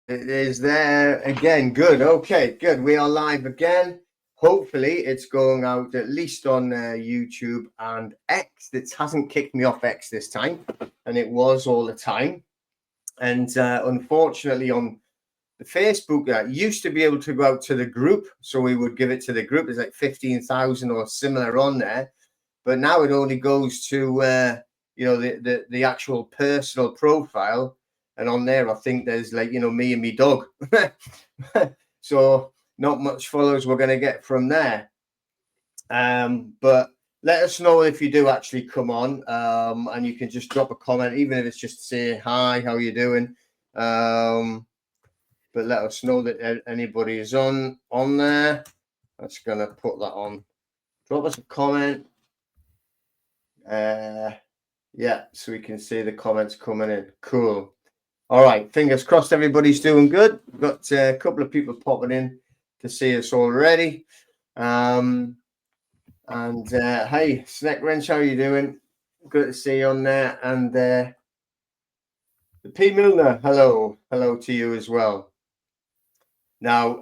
It is there again. Good. Okay, good. We are live again. Hopefully, it's going out at least on YouTube and X. It hasn't kicked me off X this time, and it was all the time. And unfortunately, on the Facebook, used to be able to go out to the group, so we would give it to the group. There's like 15,000 or similar on there, but now it only goes to the actual personal profile. And on there, I think there's like, me and me dog. So not much follows we're going to get from there. But let us know if you do actually come on, and you can just drop a comment, even if it's just to say, hi, how you doing? But let us know that anybody is on there. That's going to put that on. Drop us a comment. Yeah, so we can see the comments coming in. Cool. All right, fingers crossed everybody's doing good. We've got a couple of people popping in to see us already. Hey, Snack Wrench, how are you doing? Good to see you on there. And the P. Milner, hello to you as well. Now,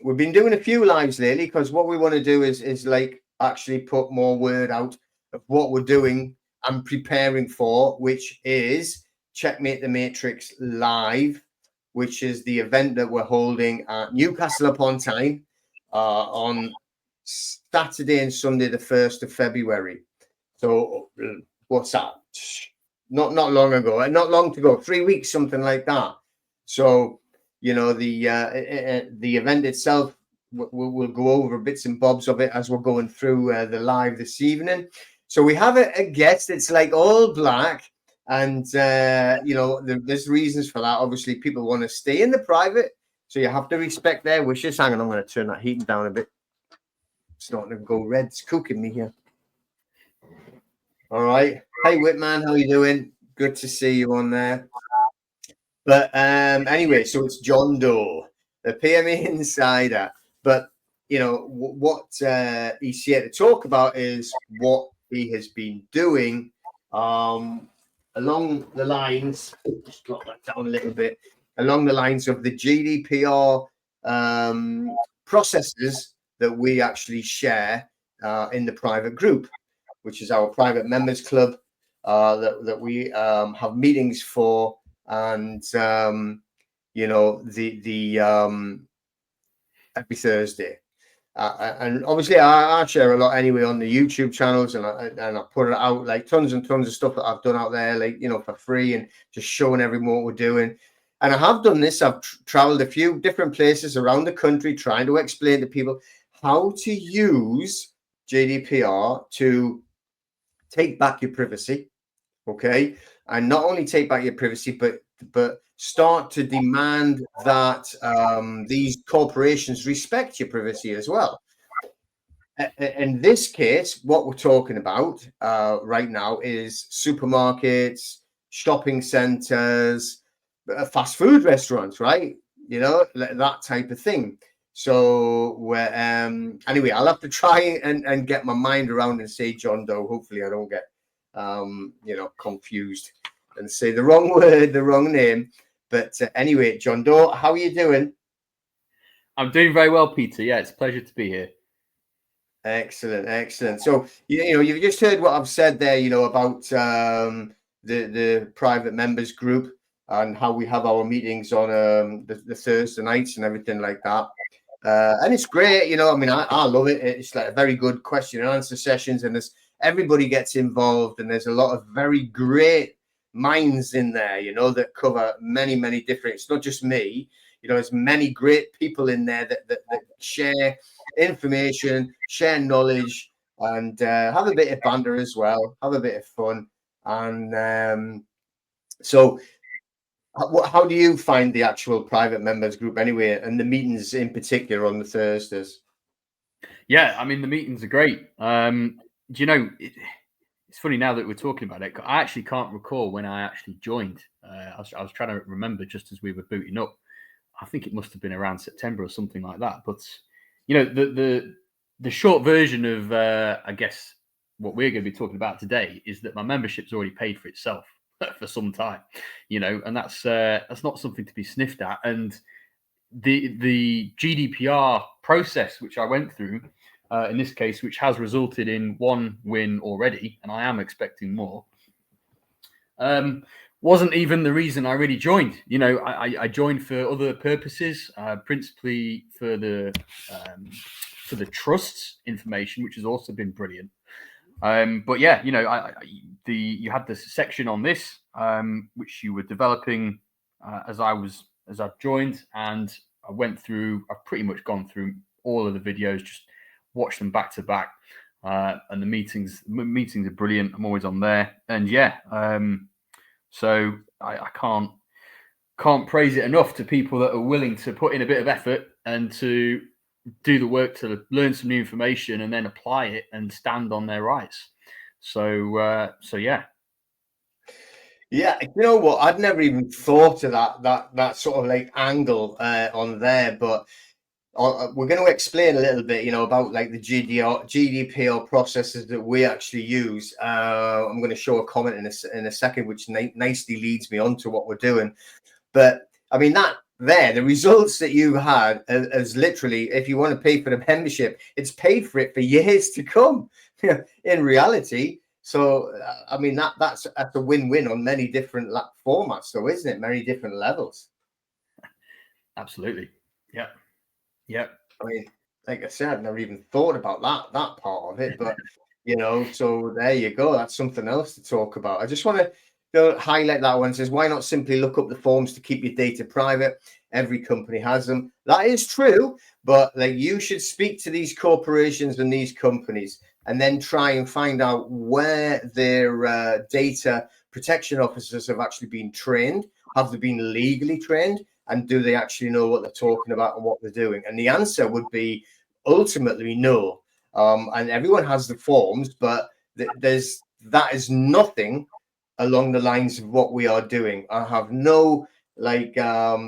we've been doing a few lives lately because what we want to do is like actually put more word out of what we're doing and preparing for, which is Checkmate the Matrix Live, which is the event that we're holding at Newcastle upon Tyne on Saturday and Sunday, the 1st of February. So what's that? Not long ago, not long to go, 3 weeks, something like that. So, the event itself, we'll go over bits and bobs of it as we're going through the live this evening. So we have a guest. It's like all black. And, there's reasons for that. Obviously, people want to stay in the private. So you have to respect their wishes. Hang on, I'm going to turn that heating down a bit. It's starting to go red. It's cooking me here. All right. Hey, Whitman, how you doing? Good to see you on there. But anyway, so it's John Doe, the PME Insider. But, what he's here to talk about is what he has been doing along the lines, just drop that down a little bit, along the lines of the GDPR processes that we actually share in the private group, which is our private members club that we have meetings for. And every Thursday, and obviously I share a lot anyway on the YouTube channels, and I put it out like tons and tons of stuff that I've done out there, like for free, and just showing everyone what we're doing. And I have done this. I've traveled a few different places around the country trying to explain to people how to use GDPR to take back your privacy. Okay, and not only take back your privacy, but start to demand that these corporations respect your privacy as well. In this case, what we're talking about right now is supermarkets, shopping centers, fast food restaurants, right? That type of thing. So anyway, I'll have to try and get my mind around and say John Doe. Hopefully I don't get confused and say the wrong word, the wrong name. But anyway, John Doe, how are you doing? I'm doing very well, Peter. Yeah, it's a pleasure to be here. Excellent. So, you've just heard what I've said there, about the private members group and how we have our meetings on the Thursday nights and everything like that. And it's great, I love it. It's like a very good question and answer sessions, and everybody gets involved, and there's a lot of very great minds in there, that cover many, many different. It's not just me, there's many great people in there that share information, share knowledge, and have a bit of banter as well, have a bit of fun. And so how do you find the actual private members group anyway, and the meetings in particular on the Thursdays? Yeah, the meetings are great. It's funny now that we're talking about it. I actually can't recall when I actually joined. I was trying to remember just as we were booting up. I think it must have been around September or something like that. But the short version of I guess what we're going to be talking about today is that my membership's already paid for itself. for some time, and that's not something to be sniffed at. And the GDPR process, which I went through in this case, which has resulted in one win already, and I am expecting more, wasn't even the reason I really joined. I joined for other purposes, principally for the trusts information, which has also been brilliant. But yeah, you had this section on this, which you were developing as I've joined, and I've pretty much gone through all of the videos, just watched them back to back, and the meetings are brilliant. I'm always on there, and so I can't praise it enough to people that are willing to put in a bit of effort and to do the work to learn some new information and then apply it and stand on their rights. So yeah. Yeah, you know what? I'd never even thought of that sort of like angle on there, but we're going to explain a little bit, about like the GDPR processes that we actually use. I'm going to show a comment in a second, which nicely leads me on to what we're doing. But I mean, the results that you had as literally, if you want to pay for the membership, it's paid for it for years to come in reality. So, I mean, that's a win-win on many different formats, though, isn't it? Many different levels. Absolutely. Yeah. Yeah. I mean, like I said, I've never even thought about that part of it, but so there you go. That's something else to talk about. I just want to highlight that one. It says, why not simply look up the forms to keep your data private? Every company has them. That is true, but like you should speak to these corporations and these companies and then try and find out where their data protection officers have actually been trained. Have they been legally trained? And do they actually know what they're talking about and what they're doing? And the answer would be ultimately no. And everyone has the forms, but that is nothing along the lines of what we are doing. I have no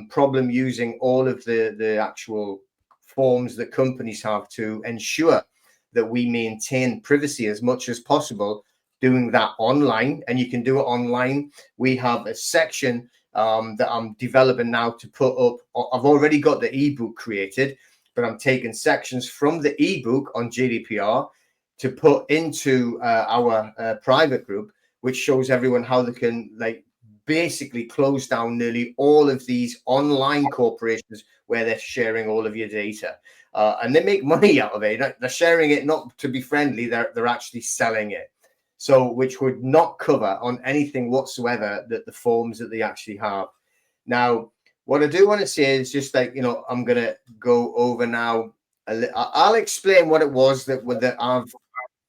problem using all of the actual forms that companies have to ensure that we maintain privacy as much as possible, doing that online. And you can do it online. We have a section that I'm developing now to put up. I've already got the ebook created, but I'm taking sections from the ebook on GDPR to put into our private group, which shows everyone how they can basically close down nearly all of these online corporations where they're sharing all of your data, and they make money out of it. They're sharing it not to be friendly, they're actually selling it. So, which would not cover on anything whatsoever that the forms that they actually have. Now, what I do want to say is just I'm going to go over now. I'll explain what it was that I've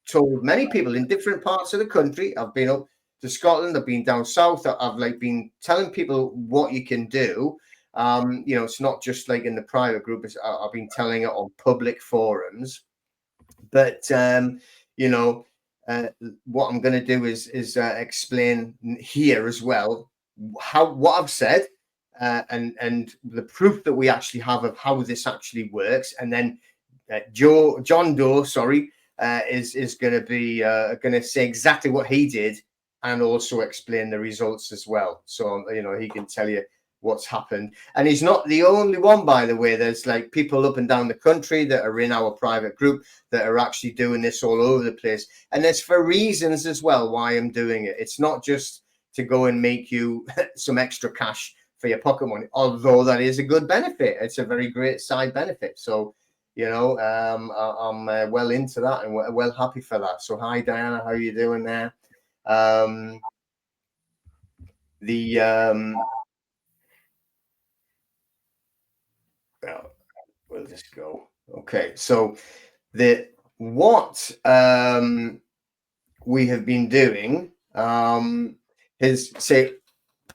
told many people in different parts of the country. I've been up to Scotland. I've been down south. I've been telling people what you can do. It's not just in the private group. I've been telling it on public forums. But what I'm going to do is explain here as well what I've said and the proof that we actually have of how this actually works. And then John Doe, is going to be going to say exactly what he did and also explain the results as well. So he can tell you what's happened. And he's not the only one, by the way. There's people up and down the country that are in our private group that are actually doing this all over the place. And there's for reasons as well why I'm doing it. It's not just to go and make you some extra cash for your pocket money, although that is a good benefit. It's a very great side benefit. So I'm well into that and well happy for that. So hi Diana, how are you doing there? We'll just go. Okay, so what we have been doing is say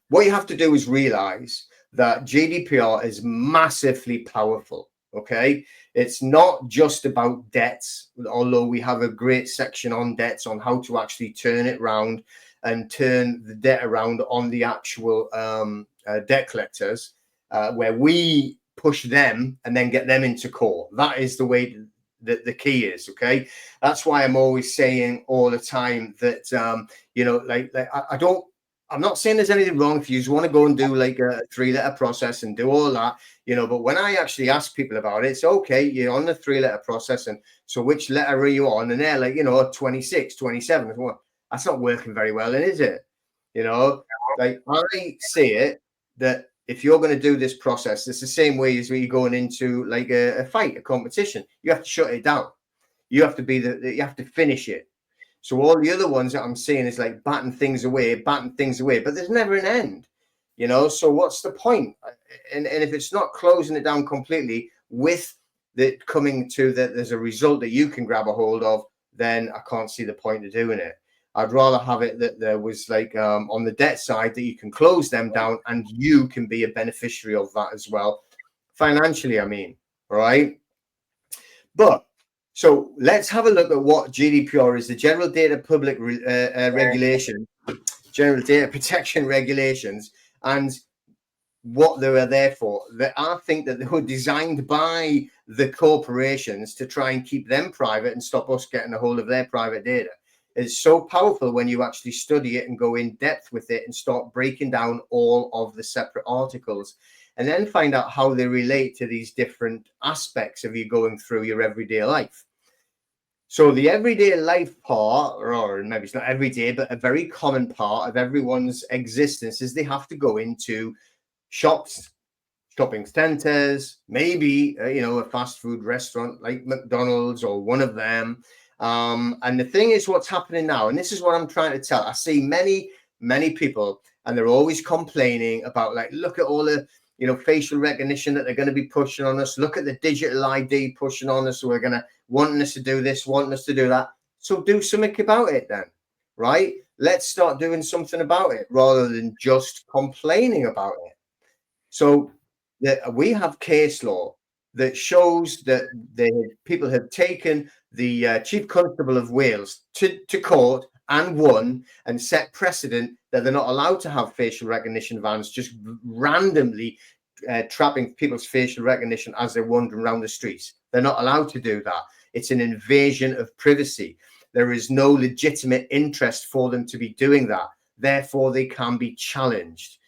what you have to do is realize that GDPR is massively powerful. Okay, it's not just about debts, although we have a great section on debts on how to actually turn it around and turn the debt around on the actual debt collectors, where we push them and then get them into court. That is the way that the key is. Okay, that's why I'm always saying all the time that I don't I'm not saying there's anything wrong if you just want to go and do like a 3-letter process and do all that, but when I actually ask people about it, it's okay, you're on the 3-letter process. And so which letter are you on? And they're like, 26, 27. Well, that's not working very well, then, is it? Like I see it that if you're going to do this process, it's the same way as when you're going into like a fight, a competition. You have to shut it down. You have to you have to finish it. So all the other ones that I'm seeing is like batting things away, but there's never an end, So what's the point? And if it's not closing it down completely with the coming to that there's a result that you can grab a hold of, then I can't see the point of doing it. I'd rather have it that there was like on the debt side that you can close them down and you can be a beneficiary of that as well, financially, I mean, right? But so let's have a look at what GDPR is, the General Data Public Regulation, General Data Protection Regulations, and what they were there for. I think that they were designed by the corporations to try and keep them private and stop us getting a hold of their private data. It's so powerful when you actually study it and go in depth with it and start breaking down all of the separate articles, and then find out how they relate to these different aspects of you going through your everyday life. So the everyday life part, or maybe it's not every day, but a very common part of everyone's existence is they have to go into shops, shopping centers, maybe, a fast food restaurant like McDonald's or one of them. And the thing is, what's happening now, and this is what I'm trying to tell. I see many people, and they're always complaining about, like, look at all the, facial recognition that they're going to be pushing on us. Look at the digital ID pushing on us. So we're going to wanting us to do this, wanting us to do that. So do something about it then, right? Let's start doing something about it rather than just complaining about it. So we have case law that shows that people have taken the Chief Constable of Wales to court and won, and set precedent that they're not allowed to have facial recognition vans just randomly trapping people's facial recognition as they're wandering around the streets. They're not allowed to do that. It's an invasion of privacy. There is no legitimate interest for them to be doing that. Therefore, they can be challenged.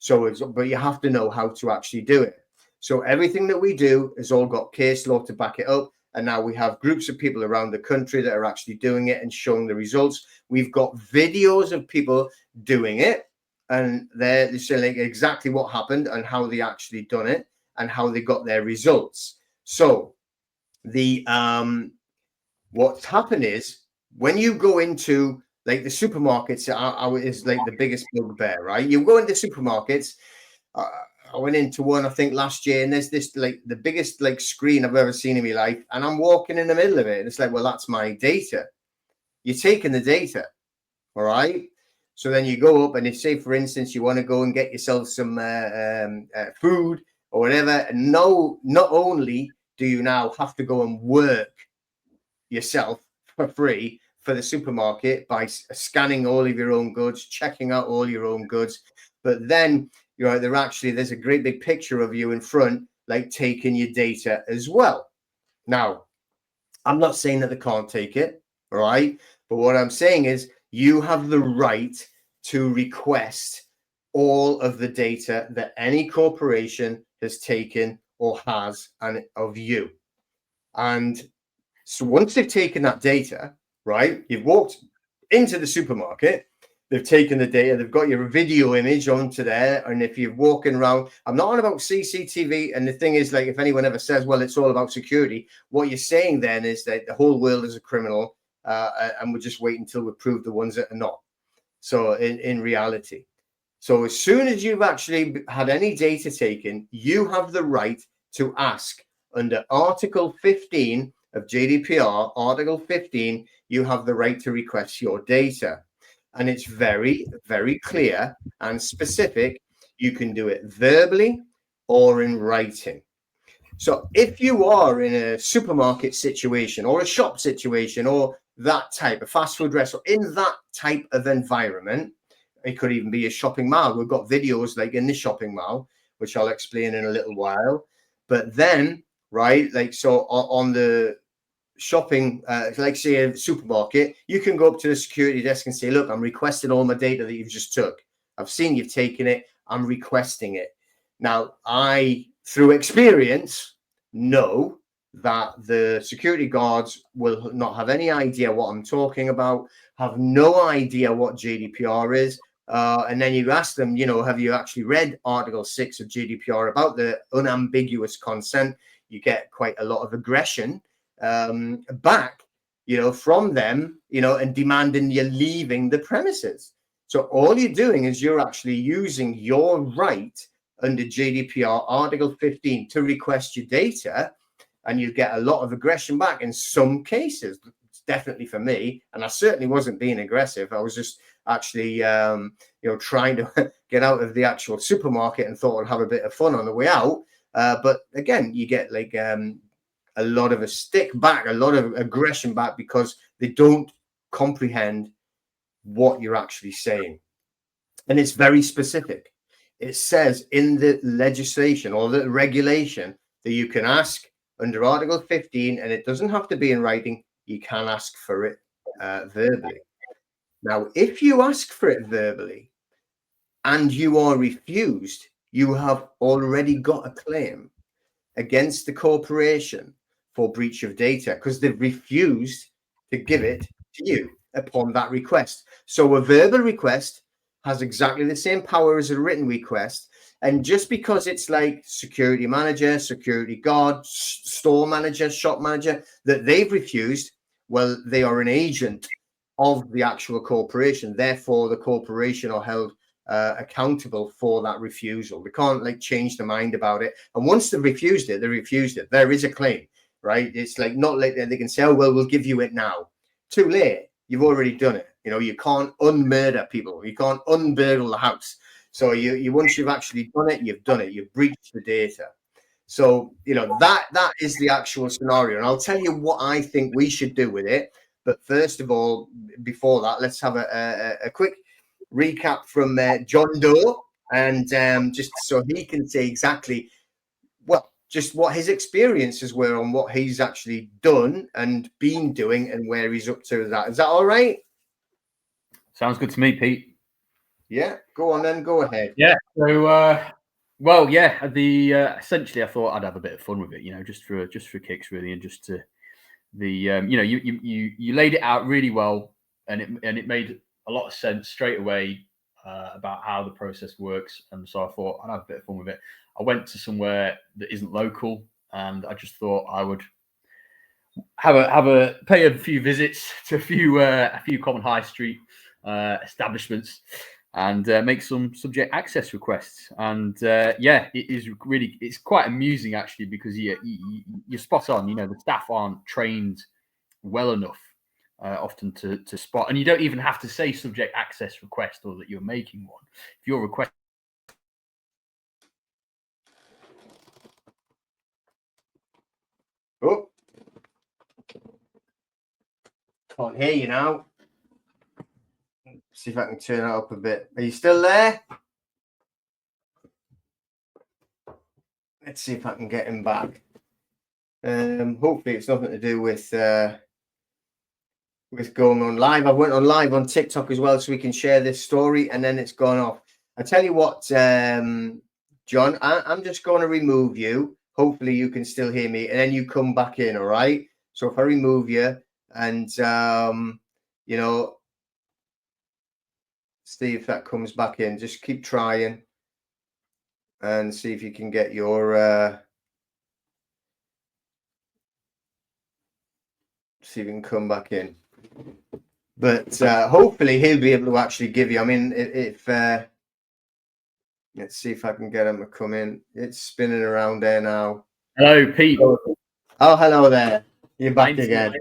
But you have to know how to actually do it. So everything that we do has all got case law to back it up. And now we have groups of people around the country that are actually doing it and showing the results. We've got videos of people doing it, and they're saying exactly what happened and how they actually done it and how they got their results. So the what's happened is, when you go into like the supermarkets, is like the biggest bugbear, right? You go into supermarkets. I went into one, I think, last year, and there's this like the biggest like screen I've ever seen in my life, and I'm walking in the middle of it, and it's like, well, that's my data. You're taking the data, all right? So then you go up, and if, say, for instance, you want to go and get yourself some food or whatever, and not only do you now have to go and work yourself for free for the supermarket by scanning all of your own goods, checking out all your own goods, but then there's a great big picture of you in front, like taking your data as well. Now, I'm not saying that they can't take it, all right? But what I'm saying is you have the right to request all of the data that any corporation has taken or has and of you. And so once they've taken that data, right, you've walked into the supermarket, they've taken the data, they've got your video image onto there. And if you're walking around, I'm not on about CCTV. And the thing is, like, if anyone ever says, well, it's all about security, what you're saying then is that the whole world is a criminal, and we'll just wait until we prove the ones that are not. So in reality, so as soon as you've actually had any data taken, you have the right to ask under Article 15 of GDPR, Article 15, you have the right to request your data. And it's very, very clear and specific. You can do it verbally or in writing. So if you are in a supermarket situation or a shop situation or that type of fast food restaurant, in that type of environment, it could even be a shopping mall. We've got videos like in the shopping mall, which I'll explain in a little while. But then, right, like, so on the shopping, like say a supermarket, you can go up to the security desk and say, look, I'm requesting all my data that you've just took. I've seen you've taken it. I'm requesting it. Now, I, through experience, know that the security guards will not have any idea what I'm talking about, have no idea what GDPR is. And then you ask them, have you actually read Article 6 of GDPR about the unambiguous consent? You get quite a lot of aggression back, from them, and demanding you're leaving the premises. So all you're doing is you're actually using your right under GDPR Article 15 to request your data, and you get a lot of aggression back in some cases. Definitely for me, and I certainly wasn't being aggressive. I was just actually, trying to get out of the actual supermarket and thought I'd have a bit of fun on the way out. But again, you get like a lot of a stick back, a lot of aggression back, because they don't comprehend what you're actually saying. And it's very specific. It says in the legislation or the regulation that you can ask under Article 15, and it doesn't have to be in writing. You can ask for it verbally. Now, if you ask for it verbally and you are refused, you have already got a claim against the corporation for breach of data, because they've refused to give it to you upon that request. So a verbal request has exactly the same power as a written request. And just because it's like security manager, security guard, store manager, shop manager, that they've refused, well, they are an agent of the actual corporation. Therefore, the corporation are held accountable for that refusal. They can't like change their mind about it. And once they've refused it, they refused it. There is a claim, right? It's like not like they can say, oh, well, we'll give you it now. Too late. You've already done it. You can't unmurder people. You can't unburgle the house. So you once you've actually done it, you've done it. You've breached the data. So, that is the actual scenario. And I'll tell you what I think we should do with it. But first of all, before that, let's have a quick recap from John Doe, and just so he can say exactly, just what his experiences were on what he's actually done and been doing and where he's up to with that. Is that all right? Sounds good to me, Pete. Yeah, go on then. Go ahead. Yeah. So, well, yeah. Essentially, I thought I'd have a bit of fun with it, just for kicks, really, and just to you laid it out really well, and it made a lot of sense straight away about how the process works. And so I thought I'd have a bit of fun with it. I went to somewhere that isn't local, and I just thought I would pay a few visits to a few common high street establishments and make some subject access requests. And it's quite amusing actually, because you're spot on. The staff aren't trained well enough often to spot, and you don't even have to say subject access request or that you're making one. If your request Can't hear you now. See if I can turn it up a bit. Are you still there? Let's see if I can get him back. Hopefully it's nothing to do with going on live. I went on live on TikTok as well, so we can share this story, and then it's gone off. I tell you what, John, I'm just going to remove you. Hopefully you can still hear me, and then you come back in. All right. So if I remove you and see if that comes back in, just keep trying and see if you can get your see if you can come back in. But hopefully he'll be able to actually give you. I mean, if let's see if I can get him to come in. It's spinning around there now. Hello, Pete. Oh, hello there. You're back again.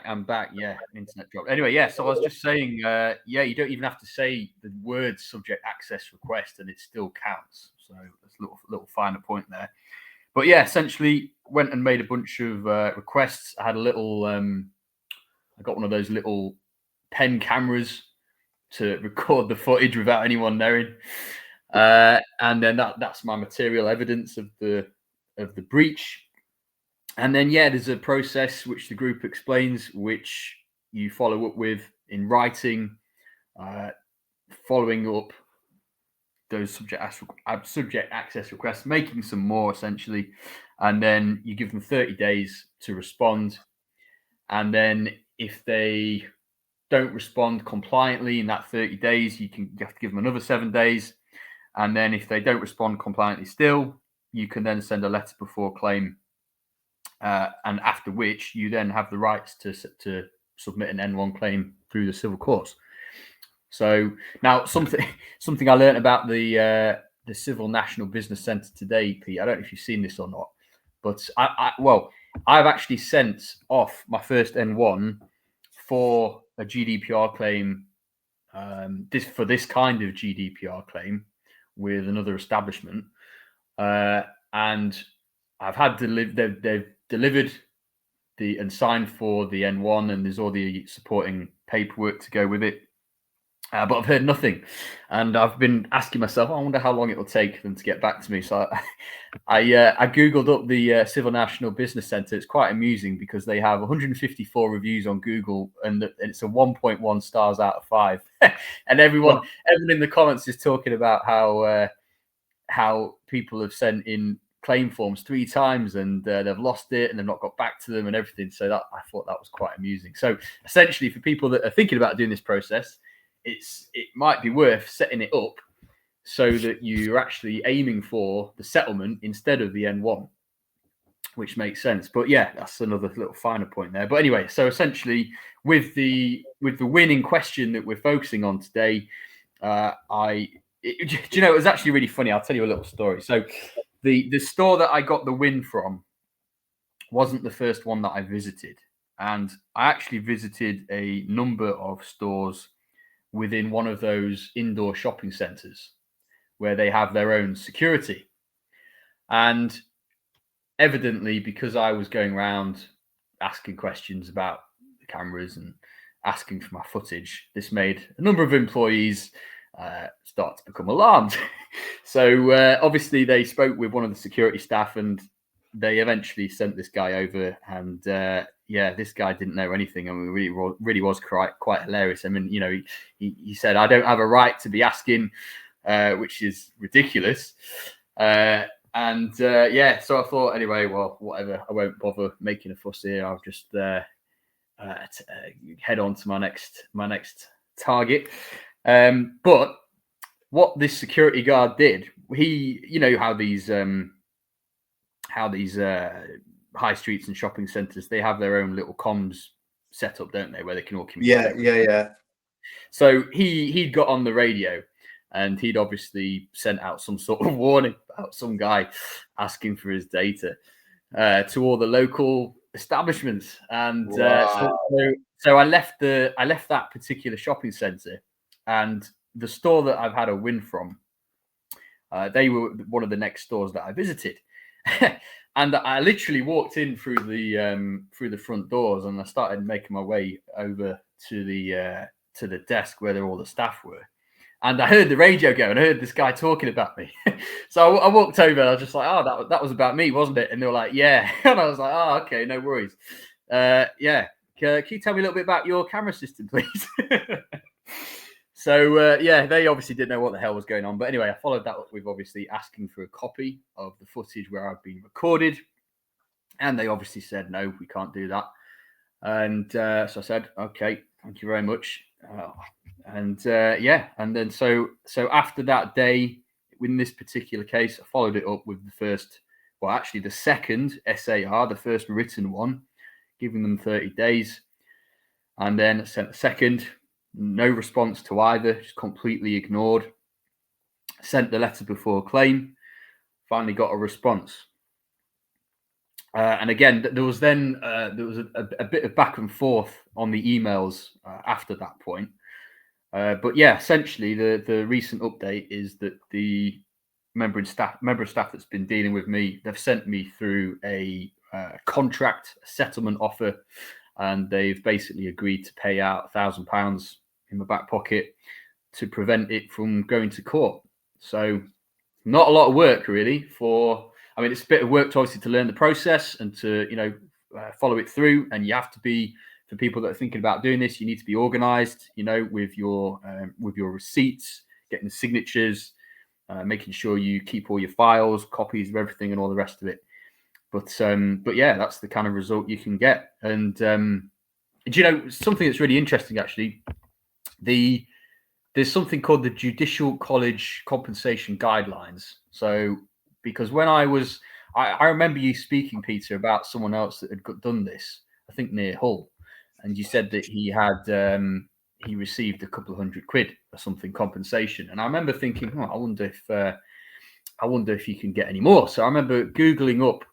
I'm back. Yeah, internet dropped. Anyway, yeah. So I was just saying, you don't even have to say the word subject access request, and it still counts. So that's a little finer point there. But yeah, essentially went and made a bunch of requests. I had I got one of those little pen cameras to record the footage without anyone knowing, and then that's my material evidence of the breach. And then there's a process which the group explains, which you follow up with in writing, following up those subject access requests, making some more essentially, and then you give them 30 days to respond. And then if they don't respond compliantly in that 30 days, you have to give them another 7 days. And then if they don't respond compliantly still, you can then send a letter before claim, and after which you then have the rights to submit an N1 claim through the civil courts. So now something I learned about the Civil National Business Centre today, Pete. I don't know if you've seen this or not, but I've actually sent off my first N1 for a GDPR claim, this kind of GDPR claim with another establishment, and I've had they've delivered and signed for the N1, and there's all the supporting paperwork to go with it. But I've heard nothing, and I've been asking myself, I wonder how long it will take them to get back to me. So I googled up the Civil National Business Centre. It's quite amusing because they have 154 reviews on Google, and it's a 1.1 stars out of 5. And everyone in the comments is talking about how people have sent in claim forms 3 times and they've lost it and they've not got back to them and everything. So that I thought that was quite amusing. So essentially, for people that are thinking about doing this process, it might be worth setting it up so that you're actually aiming for the settlement instead of the N1, which makes sense. But yeah, that's another little finer point there. But anyway, so essentially with the win in question that we're focusing on today, do you know, it was actually really funny. I'll tell you a little story. So the store that I got the win from wasn't the first one that I visited. And I actually visited a number of stores within one of those indoor shopping centres where they have their own security. And evidently, because I was going around asking questions about the cameras and asking for my footage, this made a number of employees start to become alarmed. So obviously they spoke with one of the security staff, and they eventually sent this guy over, and this guy didn't know anything. I mean, really was quite hilarious. I mean, you know, he said, "I don't have a right to be asking," which is ridiculous. So I thought, anyway, well, whatever. I won't bother making a fuss here. I'll just head on to my next target. But what this security guard did, you know how these high streets and shopping centres, they have their own little comms set up, don't they, where they can all communicate. Yeah. So he'd got on the radio, and he'd obviously sent out some sort of warning about some guy asking for his data to all the local establishments. And Wow. so I left that particular shopping centre, and the store that I've had a win from, they were one of the next stores that I visited. And I literally walked in through the front doors, and I started making my way over to the desk where all the staff were. And I heard the radio go, and I heard this guy talking about me. So I walked over, and I was just like, "Oh, that was about me, wasn't it?" And they were like, "Yeah." And I was like, "Oh, okay, no worries." Yeah. Can you tell me a little bit about your camera system, please? So they obviously didn't know what the hell was going on. But anyway, I followed that up with obviously asking for a copy of the footage where I've been recorded. And they obviously said, "No, we can't do that." And so I said, "Okay, thank you very much." And then so after that day, in this particular case, I followed it up with the second SAR, the first written one, giving them 30 days. And then I sent the second, no response to either, just completely ignored. Sent the letter before claim, finally got a response. And again, there was a bit of back and forth on the emails after that point. But yeah, essentially the recent update is that the member of staff that's been dealing with me, they've sent me through a contract settlement offer, and they've basically agreed to pay out £1,000 in my back pocket to prevent it from going to court. So not a lot of work really it's a bit of work obviously to learn the process and to, follow it through. And you have to be, for people that are thinking about doing this, you need to be organized, with your receipts, getting the signatures, making sure you keep all your files, copies of everything, and all the rest of it. But yeah, that's the kind of result you can get. And do you know something that's really interesting? Actually, there's something called the Judicial College Compensation Guidelines. So, because when I remember you speaking, Peter, about someone else that had done this, I think near Hull, and you said that he received a couple of £100 or something compensation. And I remember thinking, oh, I wonder if you can get any more. So I remember Googling up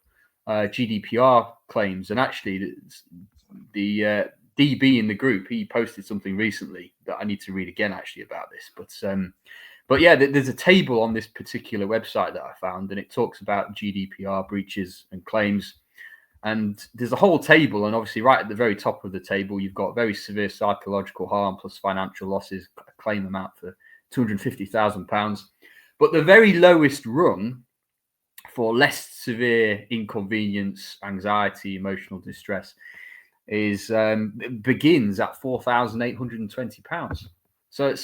GDPR claims, and actually the DB in the group, he posted something recently that I need to read again actually about this. But yeah, there's a table on this particular website that I found, and it talks about GDPR breaches and claims. And there's a whole table, and obviously right at the very top of the table, you've got very severe psychological harm plus financial losses, a claim amount for £250,000. But the very lowest rung for less severe inconvenience, anxiety, emotional distress begins at £4,820. So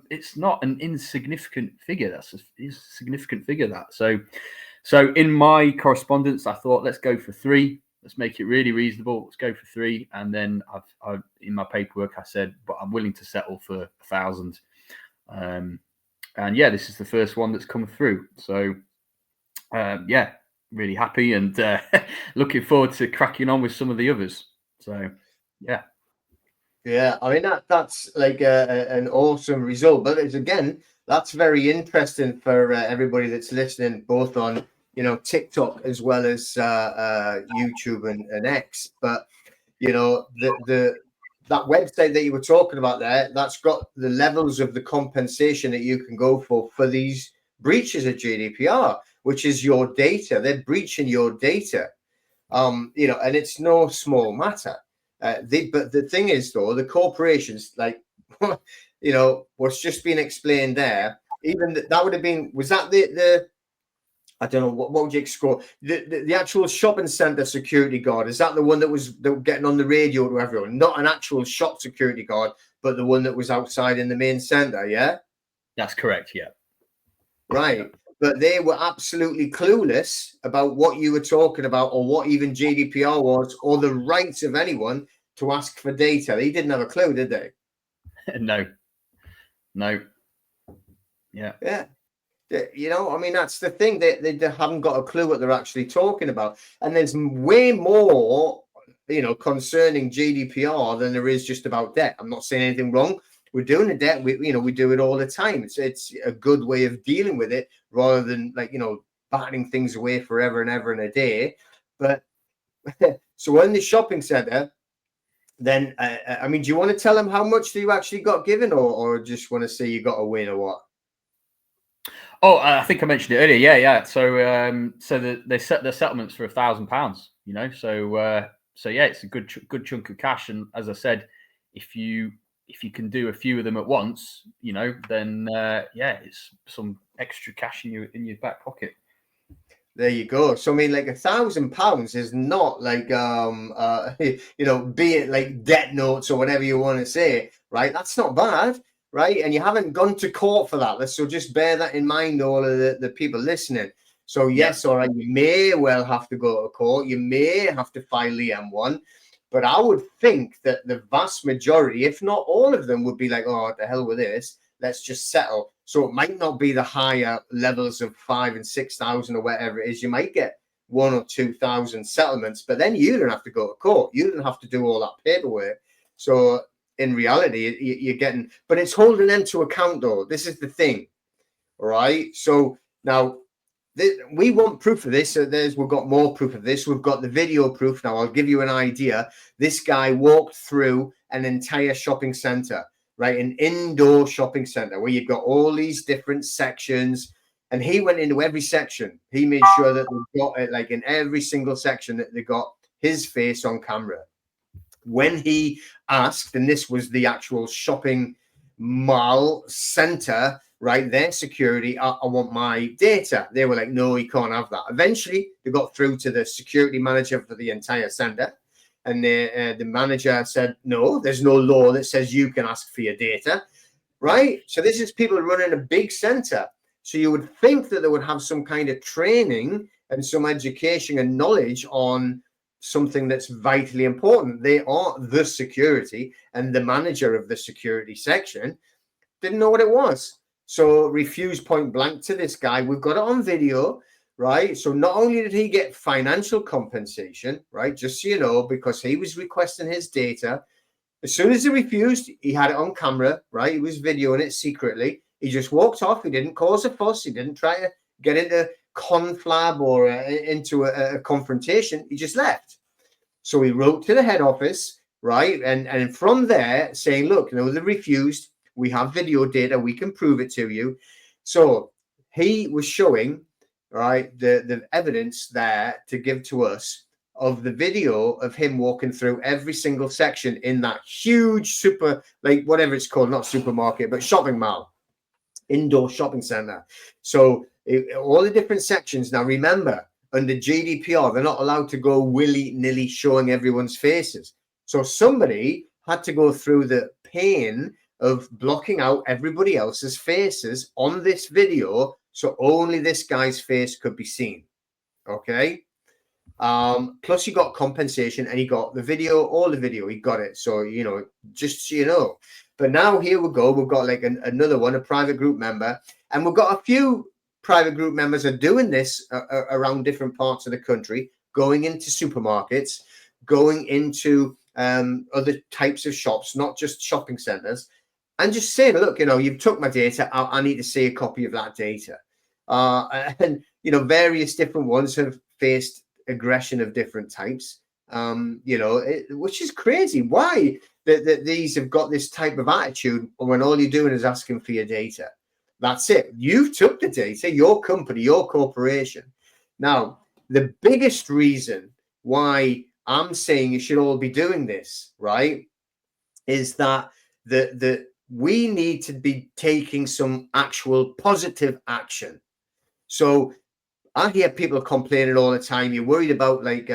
it's not an insignificant figure. That's a significant figure. So in my correspondence, I thought, let's go for 3. Let's make it really reasonable. Let's go for 3. And then I've in my paperwork, I said, but I'm willing to settle for 1,000. And yeah, this is the first one that's come through. So yeah, really happy and looking forward to cracking on with some of the others. So yeah. Yeah, I mean that's like an awesome result, but that's very interesting for everybody that's listening, both on TikTok as well as YouTube and X. But that website that you were talking about there, that's got the levels of the compensation that you can go for these breaches of GDPR, which is your data. They're breaching your data, and it's no small matter. But the thing is, though, the corporations, like, what's just been explained there, even that would have been, was that the I don't know, what would you score? The actual shopping centre security guard, is that the one that was getting on the radio to everyone? Not an actual shop security guard, but the one that was outside in the main centre, yeah? That's correct, yeah. Right. But they were absolutely clueless about what you were talking about, or what even GDPR was, or the rights of anyone to ask for data. They didn't have a clue, did they? No. Yeah. Yeah. I mean, that's the thing. They haven't got a clue what they're actually talking about. And there's way more, concerning GDPR than there is just about debt. I'm not saying anything wrong. We're doing a debt. We do it all the time. It's a good way of dealing with it, rather than batting things away forever and ever and a day. But so in the shopping centre, then I mean, do you want to tell them how much you actually got given, or just want to say you got a win, or what? Oh, I think I mentioned it earlier. Yeah. So they set their settlements for £1,000. So yeah, it's a good chunk of cash. And as I said, if you can do a few of them at once, then yeah, it's some extra cash in your back pocket. There you go. So I mean, like £1,000 is not like be it like debt notes or whatever you want to say, right? That's not bad, right? And you haven't gone to court for that. So just bear that in mind, all of the people listening. So yes, all right, you may well have to go to court. You may have to file the M1. But I would think that the vast majority, if not all of them, would be like, oh, the hell with this. Let's just settle. So it might not be the higher levels of 5,000 and 6,000 or whatever it is. You might get 1,000 or 2,000 settlements, but then you don't have to go to court. You don't have to do all that paperwork. So in reality, you're getting, but it's holding them to account, though. This is the thing, right? So now we want proof of this. So we've got more proof of this. We've got the video proof. Now I'll give you an idea. This guy walked through an entire shopping center, right? An indoor shopping center where you've got all these different sections, and he went into every section. He made sure that they got it, like in every single section, that they got his face on camera. When he asked, and this was the actual shopping mall center, right, their security, I want my data. They were like, no, you can't have that. Eventually, they got through to the security manager for the entire center. And the manager said, no, there's no law that says you can ask for your data, right? So this is people running a big center. So you would think that they would have some kind of training and some education and knowledge on something that's vitally important. They are the security, and the manager of the security section didn't know what it was. So refused point blank to this guy. We've got it on video, right? So not only did he get financial compensation, right, just so you know, because he was requesting his data, as soon as he refused, he had it on camera, right? He was videoing it secretly. He just walked off. He didn't cause a fuss. He didn't try to get into conflab or into a confrontation. He just left. So he wrote to the head office, right? And from there saying, look, you know, they refused. We have video data. We can prove it to you. So he was showing, right, the evidence there to give to us of the video of him walking through every single section in that huge super, like whatever it's called, not supermarket, but shopping mall, indoor shopping center. So all the different sections. Now, remember, under GDPR, they're not allowed to go willy-nilly showing everyone's faces. So somebody had to go through the pain of blocking out everybody else's faces on this video, so only this guy's face could be seen. Okay. Plus he got compensation, and he got the video, all the video, he got it. So, you know, just so you know. But now here we go. We've got like another one, a private group member, and we've got a few private group members are doing this around different parts of the country, going into supermarkets, going into other types of shops, not just shopping centers, and just saying, look, you know, you've took my data. I need to see a copy of that data. And, you know, various different ones have faced aggression of different types, you know, which is crazy. Why that these have got this type of attitude when all you're doing is asking for your data? That's it. You've took the data, your company, your corporation. Now, the biggest reason why I'm saying you should all be doing this, right, is that we need to be taking some actual positive action. So I hear people complaining all the time. You're worried about like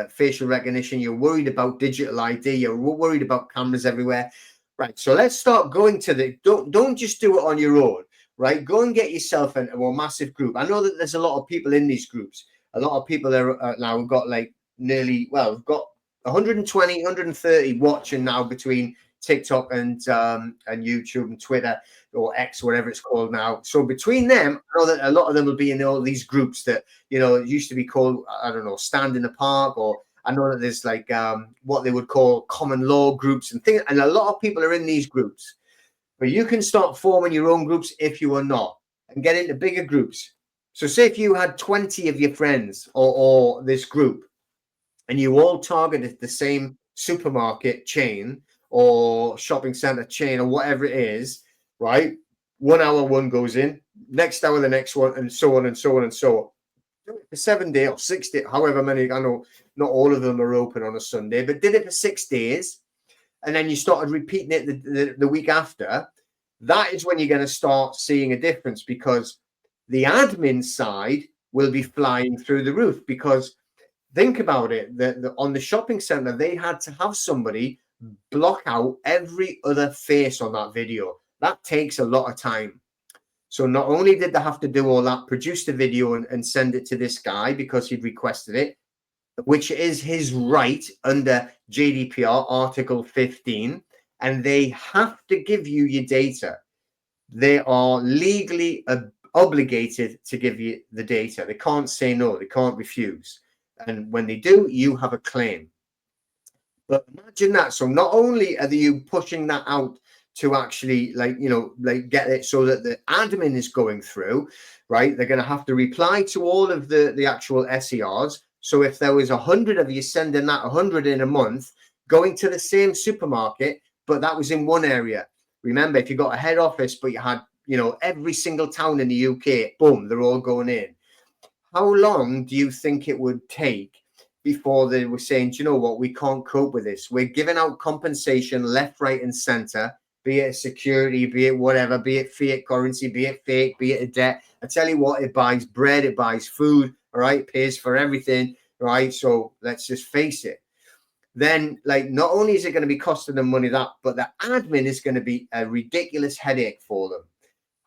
facial recognition. You're worried about digital ID. You're worried about cameras everywhere. Right. So let's start going to the, don't just do it on your own, right? Go and get yourself a more massive group. I know that there's a lot of people in these groups. A lot of people are now, we've got like nearly, well, we've got 120, 130 watching now between TikTok and YouTube and Twitter, or X, whatever it's called now. So between them, I know that a lot of them will be in all these groups that, you know, it used to be called, I don't know, Stand in the Park, or I know that there's like what they would call common law groups and things. And a lot of people are in these groups. But you can start forming your own groups if you are not, and get into bigger groups. So say if you had 20 of your friends or this group, and you all targeted the same supermarket chain or shopping center chain or whatever it is, right? 1 hour one goes in, next hour the next one, and so on and so on and so on. Do it for 7 days or 6 days, however many. I know not all of them are open on a Sunday, but did it for 6 days, and then you started repeating it the week after. That is when you're going to start seeing a difference, because the admin side will be flying through the roof. Because think about it, on the shopping center, they had to have somebody block out every other face on that video. That takes a lot of time. So not only did they have to do all that, produce the video and send it to this guy because he'd requested it, which is his right under GDPR Article 15, and they have to give you your data. They are legally obligated to give you the data. They can't say no. They can't refuse. And when they do, you have a claim. But imagine that. So not only are you pushing that out to actually, like, you know, like get it so that the admin is going through, right? They're going to have to reply to all of the actual SERs. So if there was 100 of you sending that 100 in a month, going to the same supermarket, but that was in one area. Remember, if you got a head office, but you had, you know, every single town in the UK, boom, they're all going in. How long do you think it would take before they were saying, do you know what, we can't cope with this? We're giving out compensation left, right, and center, be it security, be it whatever, be it fiat currency, be it fake, be it a debt. I tell you what, it buys bread, it buys food, all right, pays for everything, right? So let's just face it. Then, like, not only is it going to be costing them money, that, but the admin is going to be a ridiculous headache for them.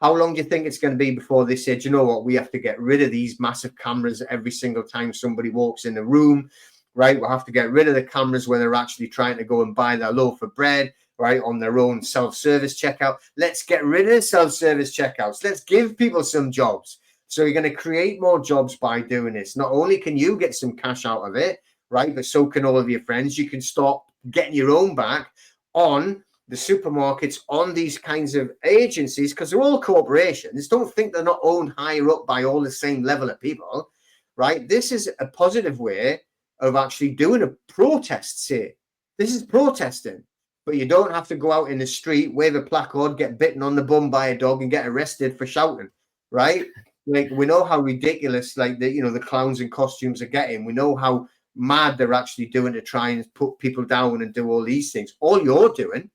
How long do you think it's going to be before they say, you know what, we have to get rid of these massive cameras every single time somebody walks in the room, right? We'll have to get rid of the cameras when they're actually trying to go and buy their loaf of bread, right, on their own self-service checkout. Let's get rid of self-service checkouts. Let's give people some jobs. So you're going to create more jobs by doing this. Not only can you get some cash out of it, right, but so can all of your friends. You can start getting your own back on the supermarkets, on these kinds of agencies, because they're all corporations. Don't think they're not owned higher up by all the same level of people, right? This is a positive way of actually doing a protest, say. This is protesting, but you don't have to go out in the street, wave a placard, get bitten on the bum by a dog and get arrested for shouting, right? Like, we know how ridiculous, like, the clowns in costumes are getting. We know how mad they're actually doing to try and put people down and do all these things. All you're doing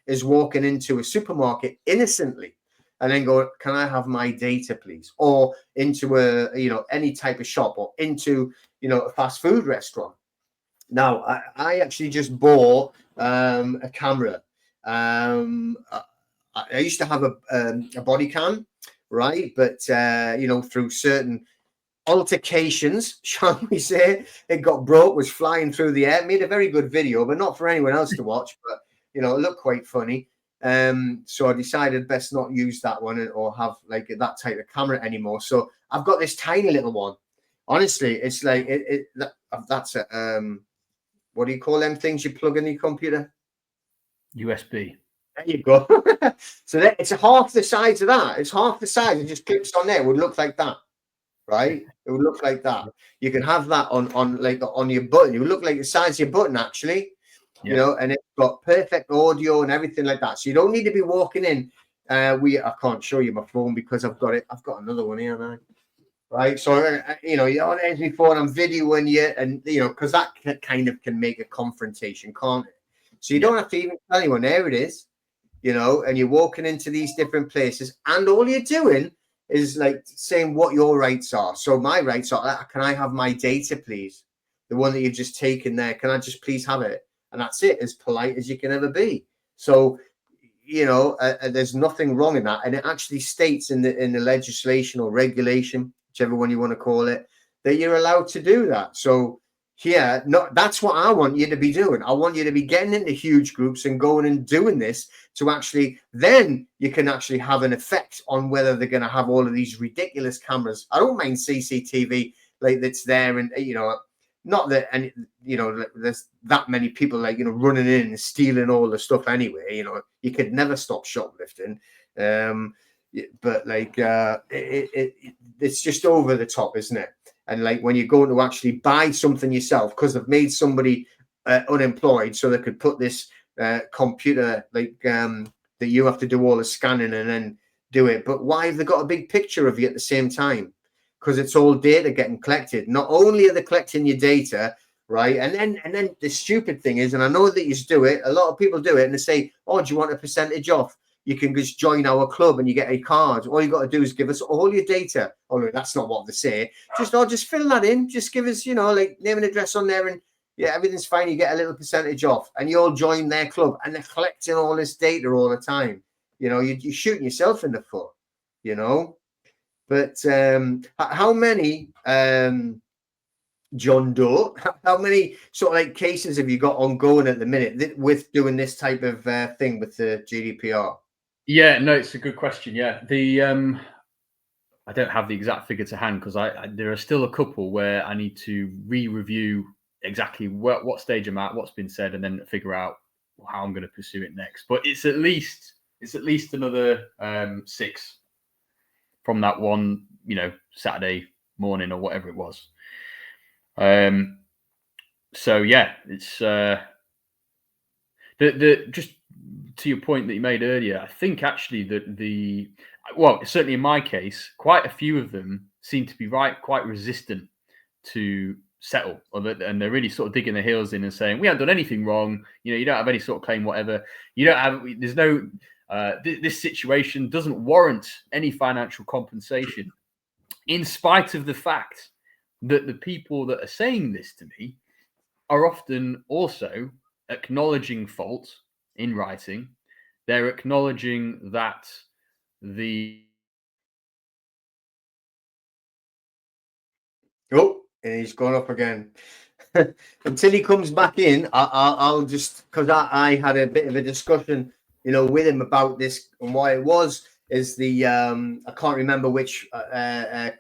is walking into a supermarket innocently and then go, can I have my data, please? Or into any type of shop, or into, a fast food restaurant. Now, I actually just bought a camera. I used to have a body cam, right? But, through certain altercations, shall we say, it got broke, was flying through the air, made a very good video, but not for anyone else to watch. But it looked quite funny. So I decided best not use that one or have like that type of camera anymore. So I've got this tiny little one. Honestly, it's like that's a what do you call them things you plug in your computer? USB. There you go. So it's half the size of that. It's half the size. It just clips on there. It would look like that, right? It would look like that. You can have that on your button. It would look like the size of your button, actually. Yeah. And it's got perfect audio and everything like that. So you don't need to be walking in. I can't show you my phone because I've got another one here now. Right. So, there's my phone, I'm videoing you, and, because that kind of can make a confrontation, can't it? So you don't have to even tell anyone, there it is, and you're walking into these different places, and all you're doing is like saying what your rights are. So my rights are, can I have my data, please? The one that you've just taken there. Can I just please have it? And that's it, as polite as you can ever be. So, there's nothing wrong in that. And it actually states in the legislation or regulation, whichever one you want to call it, that you're allowed to do that. So that's what I want you to be doing. I want you to be getting into huge groups and going and doing this to actually, then you can actually have an effect on whether they're going to have all of these ridiculous cameras. I don't mind CCTV like that's there, and not that, and there's that many people running in and stealing all the stuff anyway. You could never stop shoplifting, but it's just over the top, isn't it? And like when you're going to actually buy something yourself because they've made somebody unemployed, so they could put this computer that you have to do all the scanning and then do it. But why have they got a big picture of you at the same time? Because it's all data getting collected. Not only are they collecting your data, right? And then the stupid thing is, and I know that you do it, a lot of people do it, and they say, oh, do you want a percentage off? You can just join our club and you get a card. All you got to do is give us all your data. Oh, no, that's not what they say. Just fill that in. Just give us, like name and address on there, and everything's fine. You get a little percentage off, and you all join their club, and they're collecting all this data all the time. You're shooting yourself in the foot, But how many, John Doe, how many sort of cases have you got ongoing at the minute with doing this type of thing with the GDPR? Yeah, no, it's a good question. Yeah, I don't have the exact figure to hand because there are still a couple where I need to re-review exactly what stage I'm at, what's been said, and then figure out how I'm going to pursue it next. But it's at least another 6 from that one, Saturday morning or whatever it was. So yeah, it's the just to your point that you made earlier. I think actually that certainly in my case, quite a few of them seem to be quite resistant to settle, and they're really sort of digging their heels in and saying we haven't done anything wrong. You don't have any sort of claim, whatever. You don't have. There's no. This situation doesn't warrant any financial compensation, in spite of the fact that the people that are saying this to me are often also acknowledging fault in writing. They're acknowledging that the Oh, and he's gone up again. Until he comes back in, I'll just, because I had a bit of a discussion, with him about this, and why it was is the I can't remember which, but I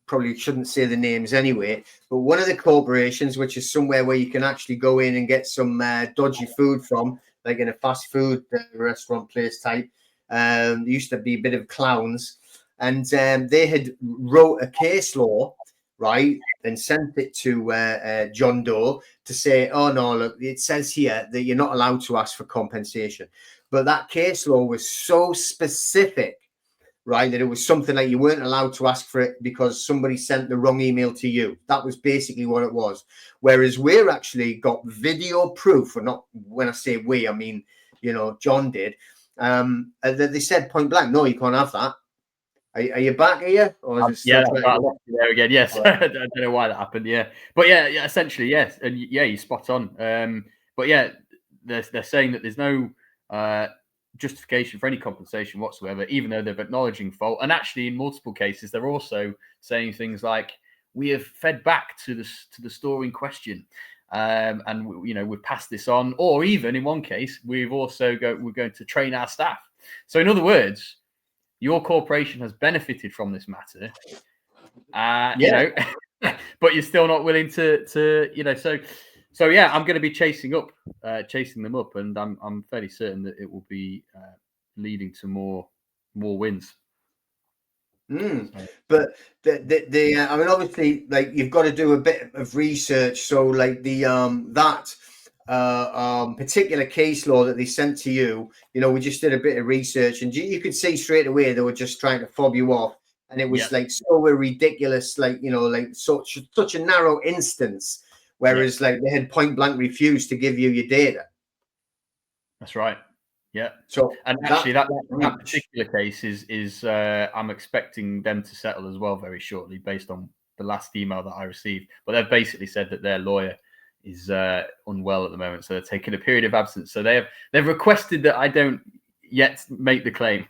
probably shouldn't say the names anyway. But one of the corporations, which is somewhere where you can actually go in and get some dodgy food from, like in a fast food restaurant place type. There used to be a bit of clowns, and they had wrote a case law, right, and sent it to John Doe to say, oh no, look, it says here that you're not allowed to ask for compensation. But that case law was so specific, right, that it was something like you weren't allowed to ask for it because somebody sent the wrong email to you. That was basically what it was. Whereas we're actually got video proof, or not, when I say we, I mean, John did, that they said point blank, no, you can't have that. Are you back here? Or is it still I lost you there again. Yes, I don't know why that happened. Yeah, but yeah, essentially yes, and yeah, you're spot on. But yeah, they're saying that there's no justification for any compensation whatsoever, even though they're acknowledging fault. And actually, in multiple cases, they're also saying things like, "We have fed back to the store in question, and we've passed this on," or even in one case, we're going to train our staff. So, in other words, your corporation has benefited from this matter, but you're still not willing to. So yeah, I'm going to be chasing them up, and I'm fairly certain that it will be leading to more wins. But I mean, obviously, like, you've got to do a bit of research. So, like, the that particular case law that they sent to you, we just did a bit of research, and you could see straight away they were just trying to fob you off, and it was like so ridiculous, like, like such a narrow instance, whereas like they had point blank refused to give you your data. That's right. Yeah. So, and actually, that particular case is I'm expecting them to settle as well very shortly, based on the last email that I received. But they've basically said that their lawyer is unwell at the moment, so they're taking a period of absence. So they've requested that I don't yet make the claim.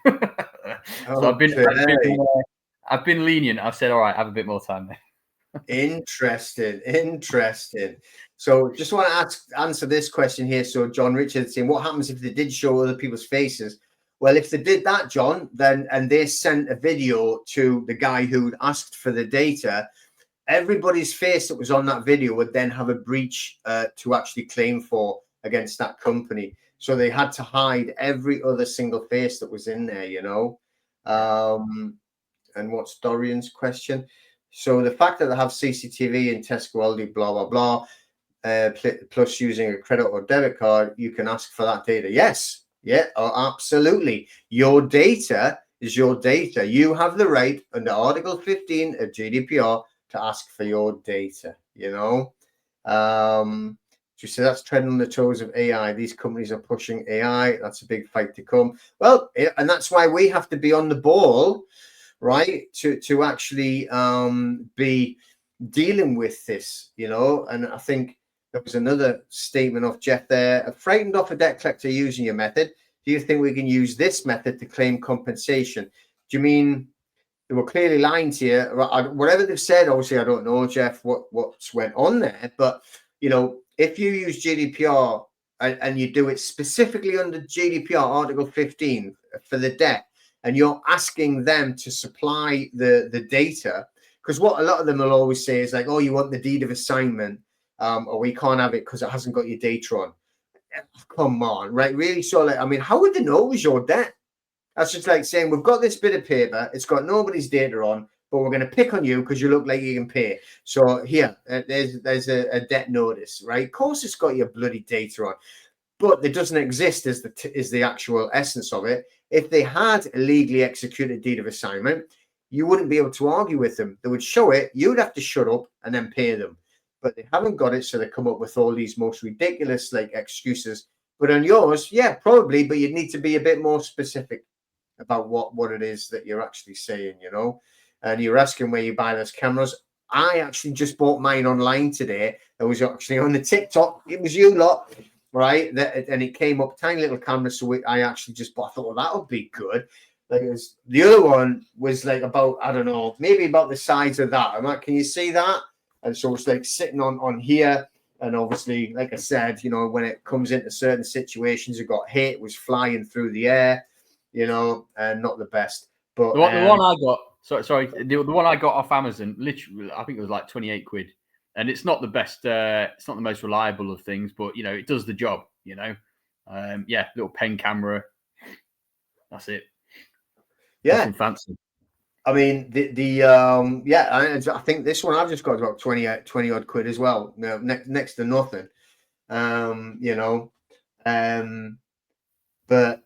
So I've been lenient. I've said, all right, have a bit more time there. Interesting. So just want to answer this question here. So John Richards saying, what happens if they did show other people's faces? Well, if they did that, John, and they sent a video to the guy who'd asked for the data, everybody's face that was on that video would then have a breach to actually claim for against that company. So they had to hide every other single face that was in there, and what's Dorian's question? So the fact that they have CCTV in Tesco, Aldi, blah, blah, blah, plus using a credit or debit card, you can ask for that data. Yes. Yeah, absolutely. Your data is your data. You have the right under Article 15 of GDPR to ask for your data, You say that's treading on the toes of AI. These companies are pushing AI. That's a big fight to come. Well, and that's why we have to be on the ball, right, to actually be dealing with this, and I think there was another statement of Jeff there. Frightened off a debt collector using your method, do you think we can use this method to claim compensation? Do you mean they were clearly lying to you? Whatever they've said, obviously I don't know, Jeff, what's went on there, but if you use GDPR and you do it specifically under GDPR Article 15 for the debt, and you're asking them to supply the data, because what a lot of them will always say is like, oh, you want the deed of assignment, or we can't have it because it hasn't got your data on. Come on, right? Really? So, like, I mean, how would they know it was your debt? That's just like saying, we've got this bit of paper, it's got nobody's data on, but we're going to pick on you because you look like you can pay. So here, there's a debt notice, right? Of course, it's got your bloody data on, but it doesn't exist as the actual essence of it. If they had a legally executed deed of assignment, you wouldn't be able to argue with them. They would show it, you'd have to shut up and then pay them. But they haven't got it, so they come up with all these most ridiculous like excuses. But on yours, yeah, probably, but you'd need to be a bit more specific about what it is that you're actually saying, And you're asking where you buy those cameras. I actually just bought mine online today. It was actually on the TikTok. It was you lot, right? And it came up, tiny little camera. So I actually just bought, I thought, well, that would be good. Like the other one was like about, I don't know, maybe about the size of that. I'm like, can you see that? And so it's like sitting on here. And obviously, like I said, you know, when it comes into certain situations, it got hit, it was flying through the air, you know, and not the best. But the one I got, sorry, the one I got off Amazon, literally, I think it was like 28 quid. And it's not the best, it's not the most reliable of things, but, you know, it does the job, you know. Yeah, little pen camera. That's it. Yeah. Nothing fancy. I mean, I think this one I've just got about 20 odd quid as well, you know, next to nothing. You know, but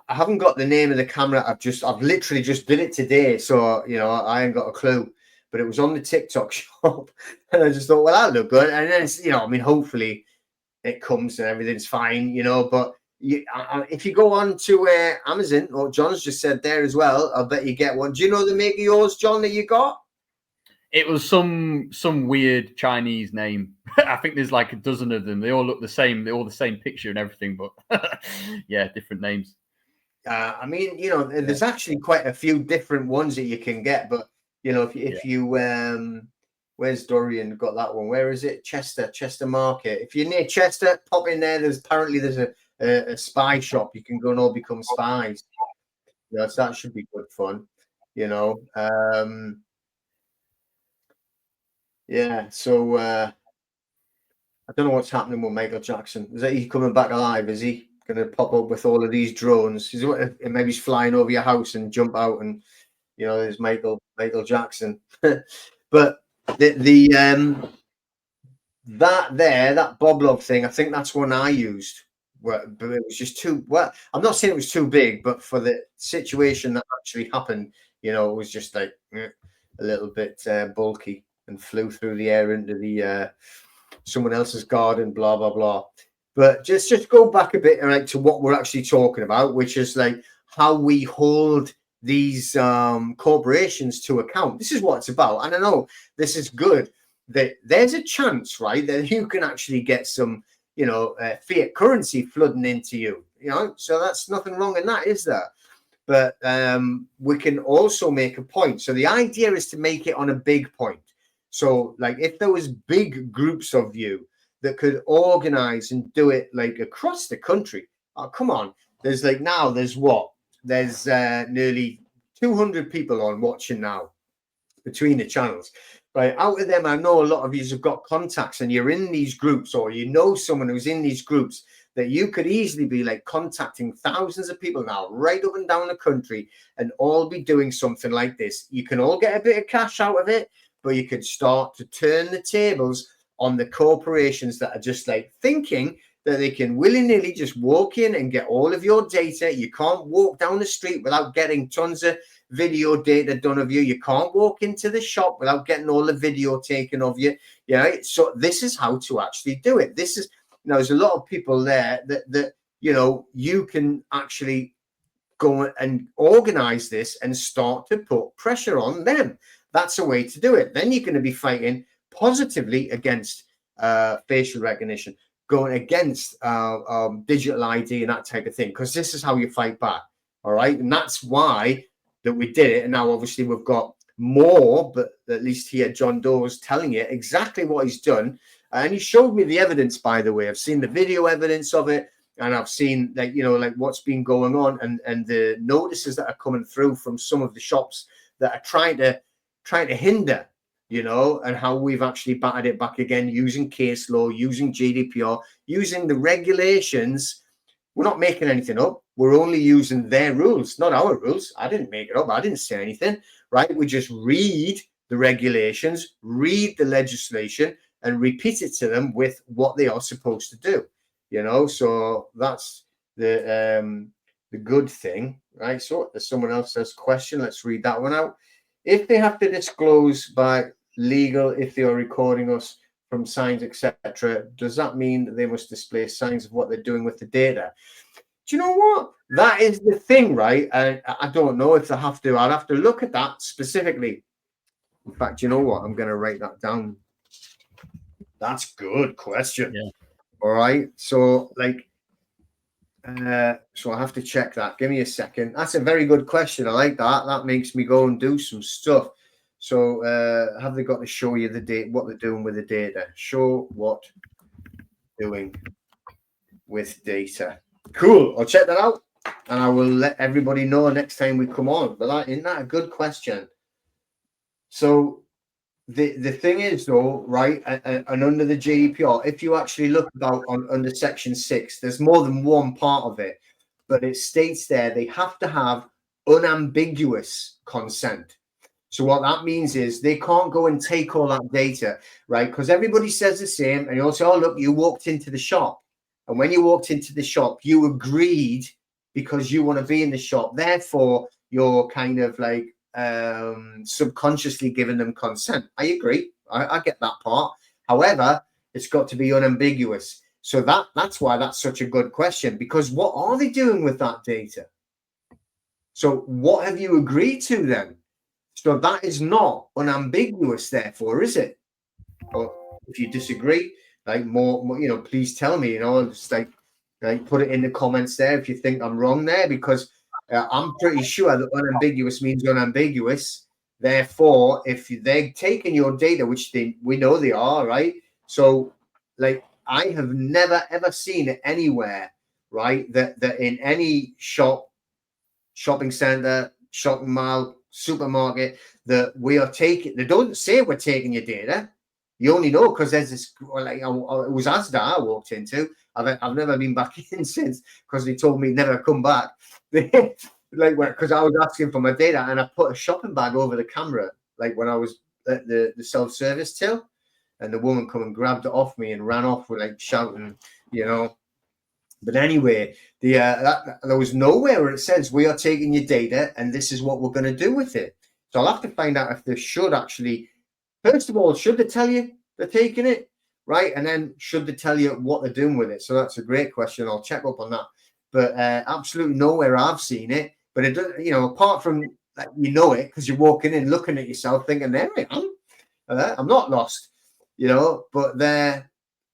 I haven't got the name of the camera. I've literally just did it today, so you know, I ain't got a clue. But it was on the TikTok shop, and I just thought, well, that look good. And then it's, you know, I mean, hopefully it comes and everything's fine, you know. But if you go on to Amazon, or John's just said there as well, I'll bet you get one. Do you know the make of yours, John, that you got? It was some weird Chinese name. I think there's like a dozen of them. They all look the same. They're all the same picture and everything, but yeah, different names. I mean, you know, there's actually quite a few different ones that you can get, but you know, if you where's Dorian got that one? Where is it? Chester Market. If you're near Chester, pop in there. There's a spy shop. You can go and all become spies. You know, so that should be good fun. You know, yeah. So I don't know what's happening with Michael Jackson. Is that he's coming back alive? Is he going to pop up with all of these drones? Maybe he's flying over your house and jump out, and you know, there's Michael Jackson. But that Bob Love thing, I think that's one I used. But it was just too well. I'm not saying it was too big, but for the situation that actually happened, you know, it was just like a little bit bulky and flew through the air into the someone else's garden, blah blah blah. But just go back a bit, right, to what we're actually talking about, which is like how we hold these corporations to account. This is what it's about. And I know this is good, that there's a chance, right, that you can actually get some, you know, fiat currency flooding into you, you know, so that's nothing wrong in that, is there? But we can also make a point. So the idea is to make it on a big point. So like if there was big groups of you that could organize and do it like across the country, oh, come on, there's like now there's what? There's nearly 200 people on watching now between the channels. Right, out of them, I know a lot of you have got contacts and you're in these groups, or you know someone who's in these groups, that you could easily be like contacting thousands of people now, right up and down the country, and all be doing something like this. You can all get a bit of cash out of it, but you could start to turn the tables on the corporations that are just like thinking that they can willy-nilly just walk in and get all of your data. You can't walk down the street without getting tons of video data done of you. You can't walk into the shop without getting all the video taken of you. Yeah, so this is how to actually do it. This is, you know, there's a lot of people there that you know, you can actually go and organize this and start to put pressure on them. That's a way to do it. Then you're going to be fighting positively against facial recognition, going against digital ID and that type of thing, because this is how you fight back. All right. And that's why that we did it. And now obviously we've got more, but at least here John Doe is telling you exactly what he's done. And he showed me the evidence, by the way. I've seen the video evidence of it, and I've seen, like, you know, like what's been going on, and the notices that are coming through from some of the shops that are trying to hinder, you know, and how we've actually battered it back again using case law, using GDPR, using the regulations. We're not making anything up. We're only using their rules, not our rules. I didn't make it up. I didn't say anything, right? We just read the regulations, read the legislation, and repeat it to them with what they are supposed to do, you know. So that's the good thing, right? So there's someone else says question. Let's read that one out. If they have to disclose by legal, if they are recording us from signs, etc., does that mean that they must display signs of what they're doing with the data? Do you know what? That is the thing, right? I don't know if they have to. I'd have to look at that specifically. In fact, you know what? I'm going to write that down. That's good question. Yeah. All right. So, like, So I have to check that. Give me a second. That's a very good question. I like that. That makes me go and do some stuff. So have they got to show you the date, what they're doing with the data? Show what doing with data. Cool. I'll check that out, and I will let everybody know next time we come on. But isn't that a good question? So the thing is, though, right, and under the GDPR, if you actually look under Section 6, there's more than one part of it, but it states there they have to have unambiguous consent. So what that means is they can't go and take all that data, right? Because everybody says the same, and you'll say, oh, look, you walked into the shop. And when you walked into the shop, you agreed because you want to be in the shop. Therefore, you're kind of like subconsciously giving them consent. I agree. I get that part. However, it's got to be unambiguous. So that's why that's such a good question, because what are they doing with that data? So what have you agreed to then? So that is not unambiguous, therefore, is it? Or if you disagree, like more, you know, please tell me, you know, just like put it in the comments there if you think I'm wrong there, because I'm pretty sure that unambiguous means unambiguous. Therefore, if they're taking your data, which we know they are, right? So, like, I have never ever seen it anywhere, right? That in any shopping center, shopping mall, supermarket, that we are taking. They don't say we're taking your data. You only know because there's this. Like, it was Asda I walked into. I've never been back in since because they told me never come back. Like, because I was asking for my data and I put a shopping bag over the camera, like when I was at the self-service till, and the woman come and grabbed it off me and ran off with like shouting, you know. But anyway, there was nowhere where it says we are taking your data and this is what we're going to do with it. So I'll have to find out if they should actually. First of all, should they tell you they're taking it, right? And then should they tell you what they're doing with it? So that's a great question. I'll check up on that. But absolutely nowhere I've seen it. But it does, you know, apart from like, you know it because you're walking in, looking at yourself, thinking, "There I am. I'm not lost," you know. But they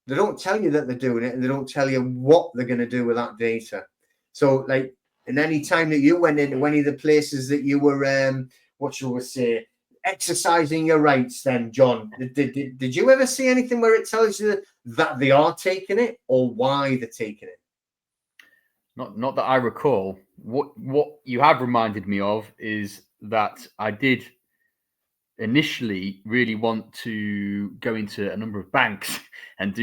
don't tell you that they're doing it, and they don't tell you what they're going to do with that data. So, like, in any time that you went into any of the places that you were, what shall we say, exercising your rights, then, John, did you ever see anything where it tells you that they are taking it or why they're taking it? Not that I recall. What you have reminded me of is that I did initially really want to go into a number of banks and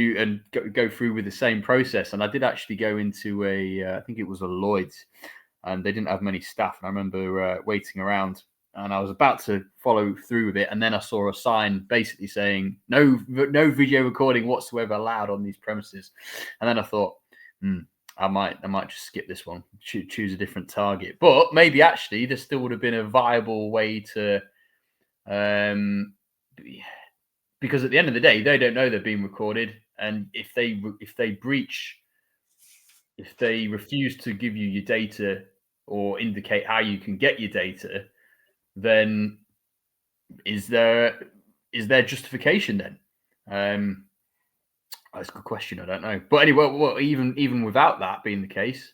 go through with the same process. And I did actually go into I think it was a Lloyd's, and they didn't have many staff. And I remember waiting around, and I was about to follow through with it, and then I saw a sign basically saying no video recording whatsoever allowed on these premises. And then I thought, I might just skip this one, choose a different target. But maybe actually there still would have been a viable way to, because at the end of the day, they don't know they're being recorded, and if they refuse to give you your data or indicate how you can get your data, then is there justification then? That's a good question. I don't know. But anyway, well, even without that being the case,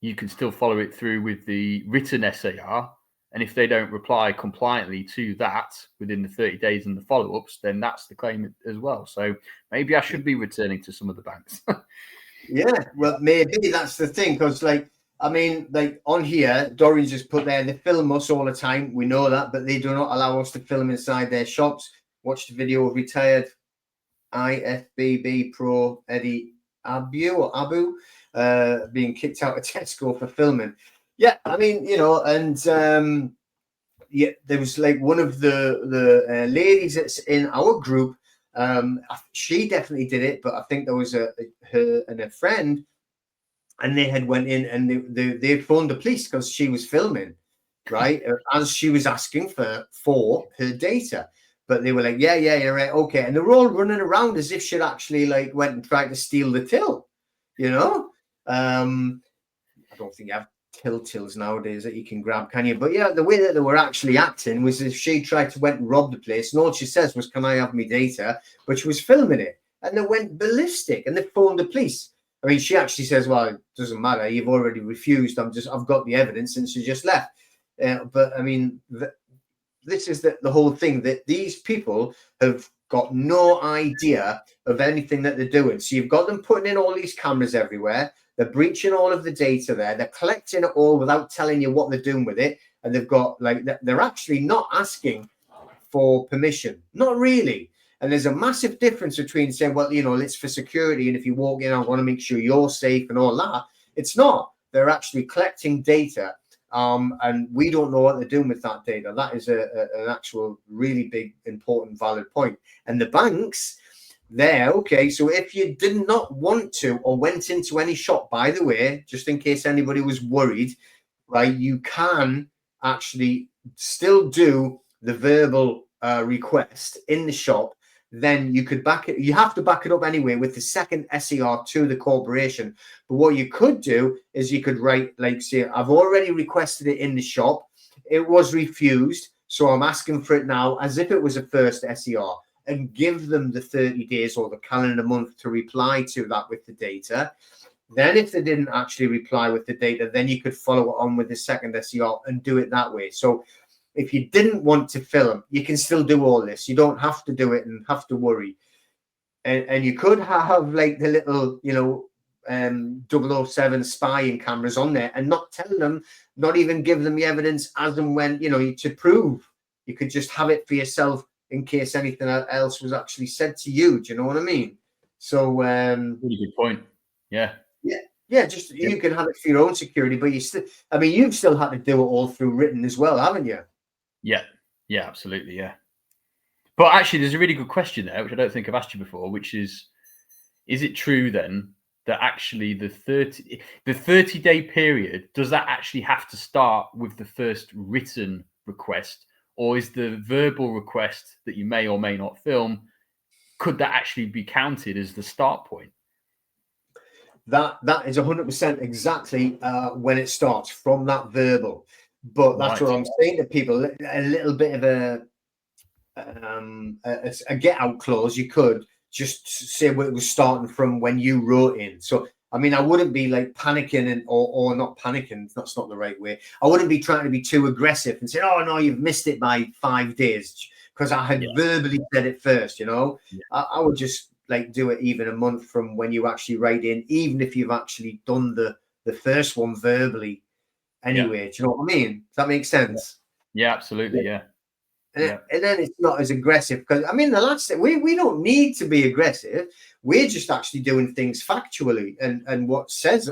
you can still follow it through with the written SAR. And if they don't reply compliantly to that within the 30 days and the follow-ups, then that's the claim as well. So maybe I should be returning to some of the banks. Yeah, well, maybe that's the thing. Because, like, I mean, like on here, Dorian just put there, they film us all the time. We know that, but they do not allow us to film inside their shops. Watch the video of retired IFBB pro Eddie Abu being kicked out of Tesco for filming. Yeah, I mean, you know, and yeah, there was like one of the ladies that's in our group. She definitely did it, but I think there was her and a friend, and they had went in and they phoned the police because she was filming, right, as she was asking for her data. But they were like, yeah, you're right, okay. And they were all running around as if she'd actually like went and tried to steal the till, you know. I don't think you have tills nowadays that you can grab, can you? But yeah, the way that they were actually acting was if she tried to went and rob the place, and all she says was, "Can I have my data?" But she was filming it, and they went ballistic, and they phoned the police. I mean, she actually says, well, it doesn't matter. You've already refused. I've got the evidence, and she just left. But I mean, this is the whole thing, that these people have got no idea of anything that they're doing. So you've got them putting in all these cameras everywhere. They're breaching all of the data there. They're collecting it all without telling you what they're doing with it. And they've got, like, they're actually not asking for permission. Not really. And there's a massive difference between saying, well, you know, it's for security, and if you walk in, I want to make sure you're safe and all that. It's not. They're actually collecting data, and we don't know what they're doing with that data. That is an actual really big, important, valid point. And the banks, okay, so if you did not want to or went into any shop, by the way, just in case anybody was worried, right, you can actually still do the verbal request in the shop. Then you could back it. You have to back it up anyway with the second SER to the corporation. But what you could do is you could write, like, say, I've already requested it in the shop. It was refused, so I'm asking for it now, as if it was a first SER, and give them the 30 days or the calendar month to reply to that with the data. Then if they didn't actually reply with the data, then you could follow it on with the second SER and do it that way. So if you didn't want to film, you can still do all this. You don't have to do it and have to worry. And you could have, like, the little, you know, 007 spying cameras on there and not tell them, not even give them the evidence as and when, you know, to prove. You could just have it for yourself in case anything else was actually said to you. Do you know what I mean? So, really good point. Yeah. Yeah, just you can have it for your own security, but you still, I mean, you've still had to do it all through written as well, haven't you? Yeah, absolutely, yeah. But actually, there's a really good question there, which I don't think I've asked you before, which is it true then that actually the 30-day period, does that actually have to start with the first written request, or is the verbal request that you may or may not film, could that actually be counted as the start point? That is 100% exactly when it starts, from that verbal. But that's what I'm saying to people. A little bit of a get out clause. You could just say it was starting from when you wrote in. So I mean, I wouldn't be like panicking or not panicking. That's not the right way. I wouldn't be trying to be too aggressive and say, "Oh no, you've missed it by 5 days," because I had verbally said it first. You know, I would just, like, do it even a month from when you actually write in, even if you've actually done the first one verbally anyway. Do you know what I mean? Does that make sense? Yeah, absolutely. Yeah. And then it's not as aggressive, because I mean, the last thing, we don't need to be aggressive. We're just actually doing things factually, and what says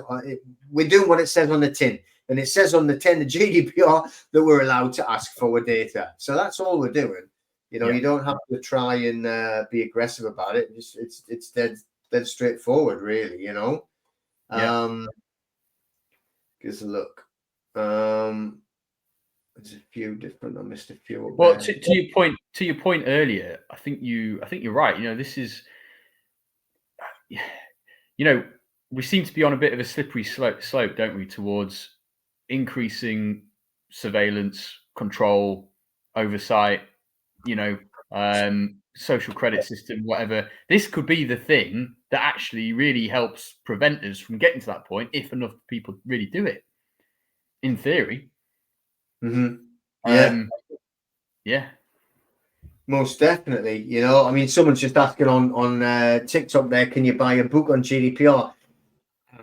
we're doing what it says on the tin, and it says on the tin, the GDPR, that we're allowed to ask for data. So that's all we're doing. You know, you don't have to try and be aggressive about it. It's dead straightforward, really. You know. Gives a look. There's a few different. I missed a few. Well, to your point earlier, I think you're right. You know, this is, you know, we seem to be on a bit of a slippery slope, don't we, towards increasing surveillance, control, oversight. You know, social credit system, whatever. This could be the thing that actually really helps prevent us from getting to that point if enough people really do it. In theory. Yeah. Most definitely. You know, I mean, someone's just asking on TikTok there, can you buy a book on GDPR?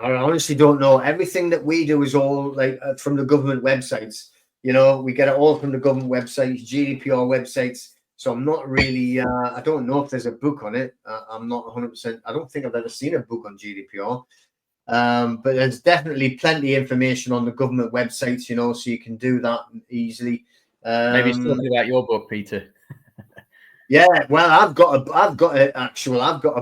I honestly don't know. Everything that we do is all, like, from the government websites. You know, we get it all from the government websites, GDPR websites. So I'm not really, I don't know if there's a book on it. I'm not 100%. I don't think I've ever seen a book on GDPR. But there's definitely plenty of information on the government websites, you know, so you can do that easily. Maybe it's talking about your book, Peter. Yeah, well, I've got a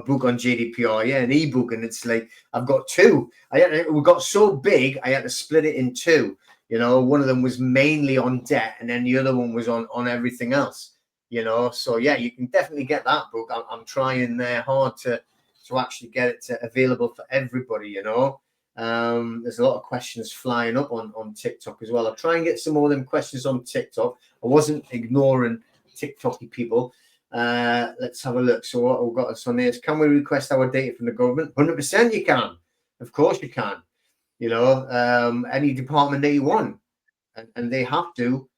book on GDPR, an ebook, and it's like I've got two. We got so big, I had to split it in two. You know, one of them was mainly on debt, and then the other one was on everything else. You know, so yeah, you can definitely get that book. I'm trying hard to actually get it available for everybody. You know, there's a lot of questions flying up on TikTok as well. I'll try and get some more of them questions on TikTok. I wasn't ignoring TikToky people. Let's have a look. So what we've got us on here is, can we request our data from the government? 100% you can. Of course you can. You know, any department that you want, and they have to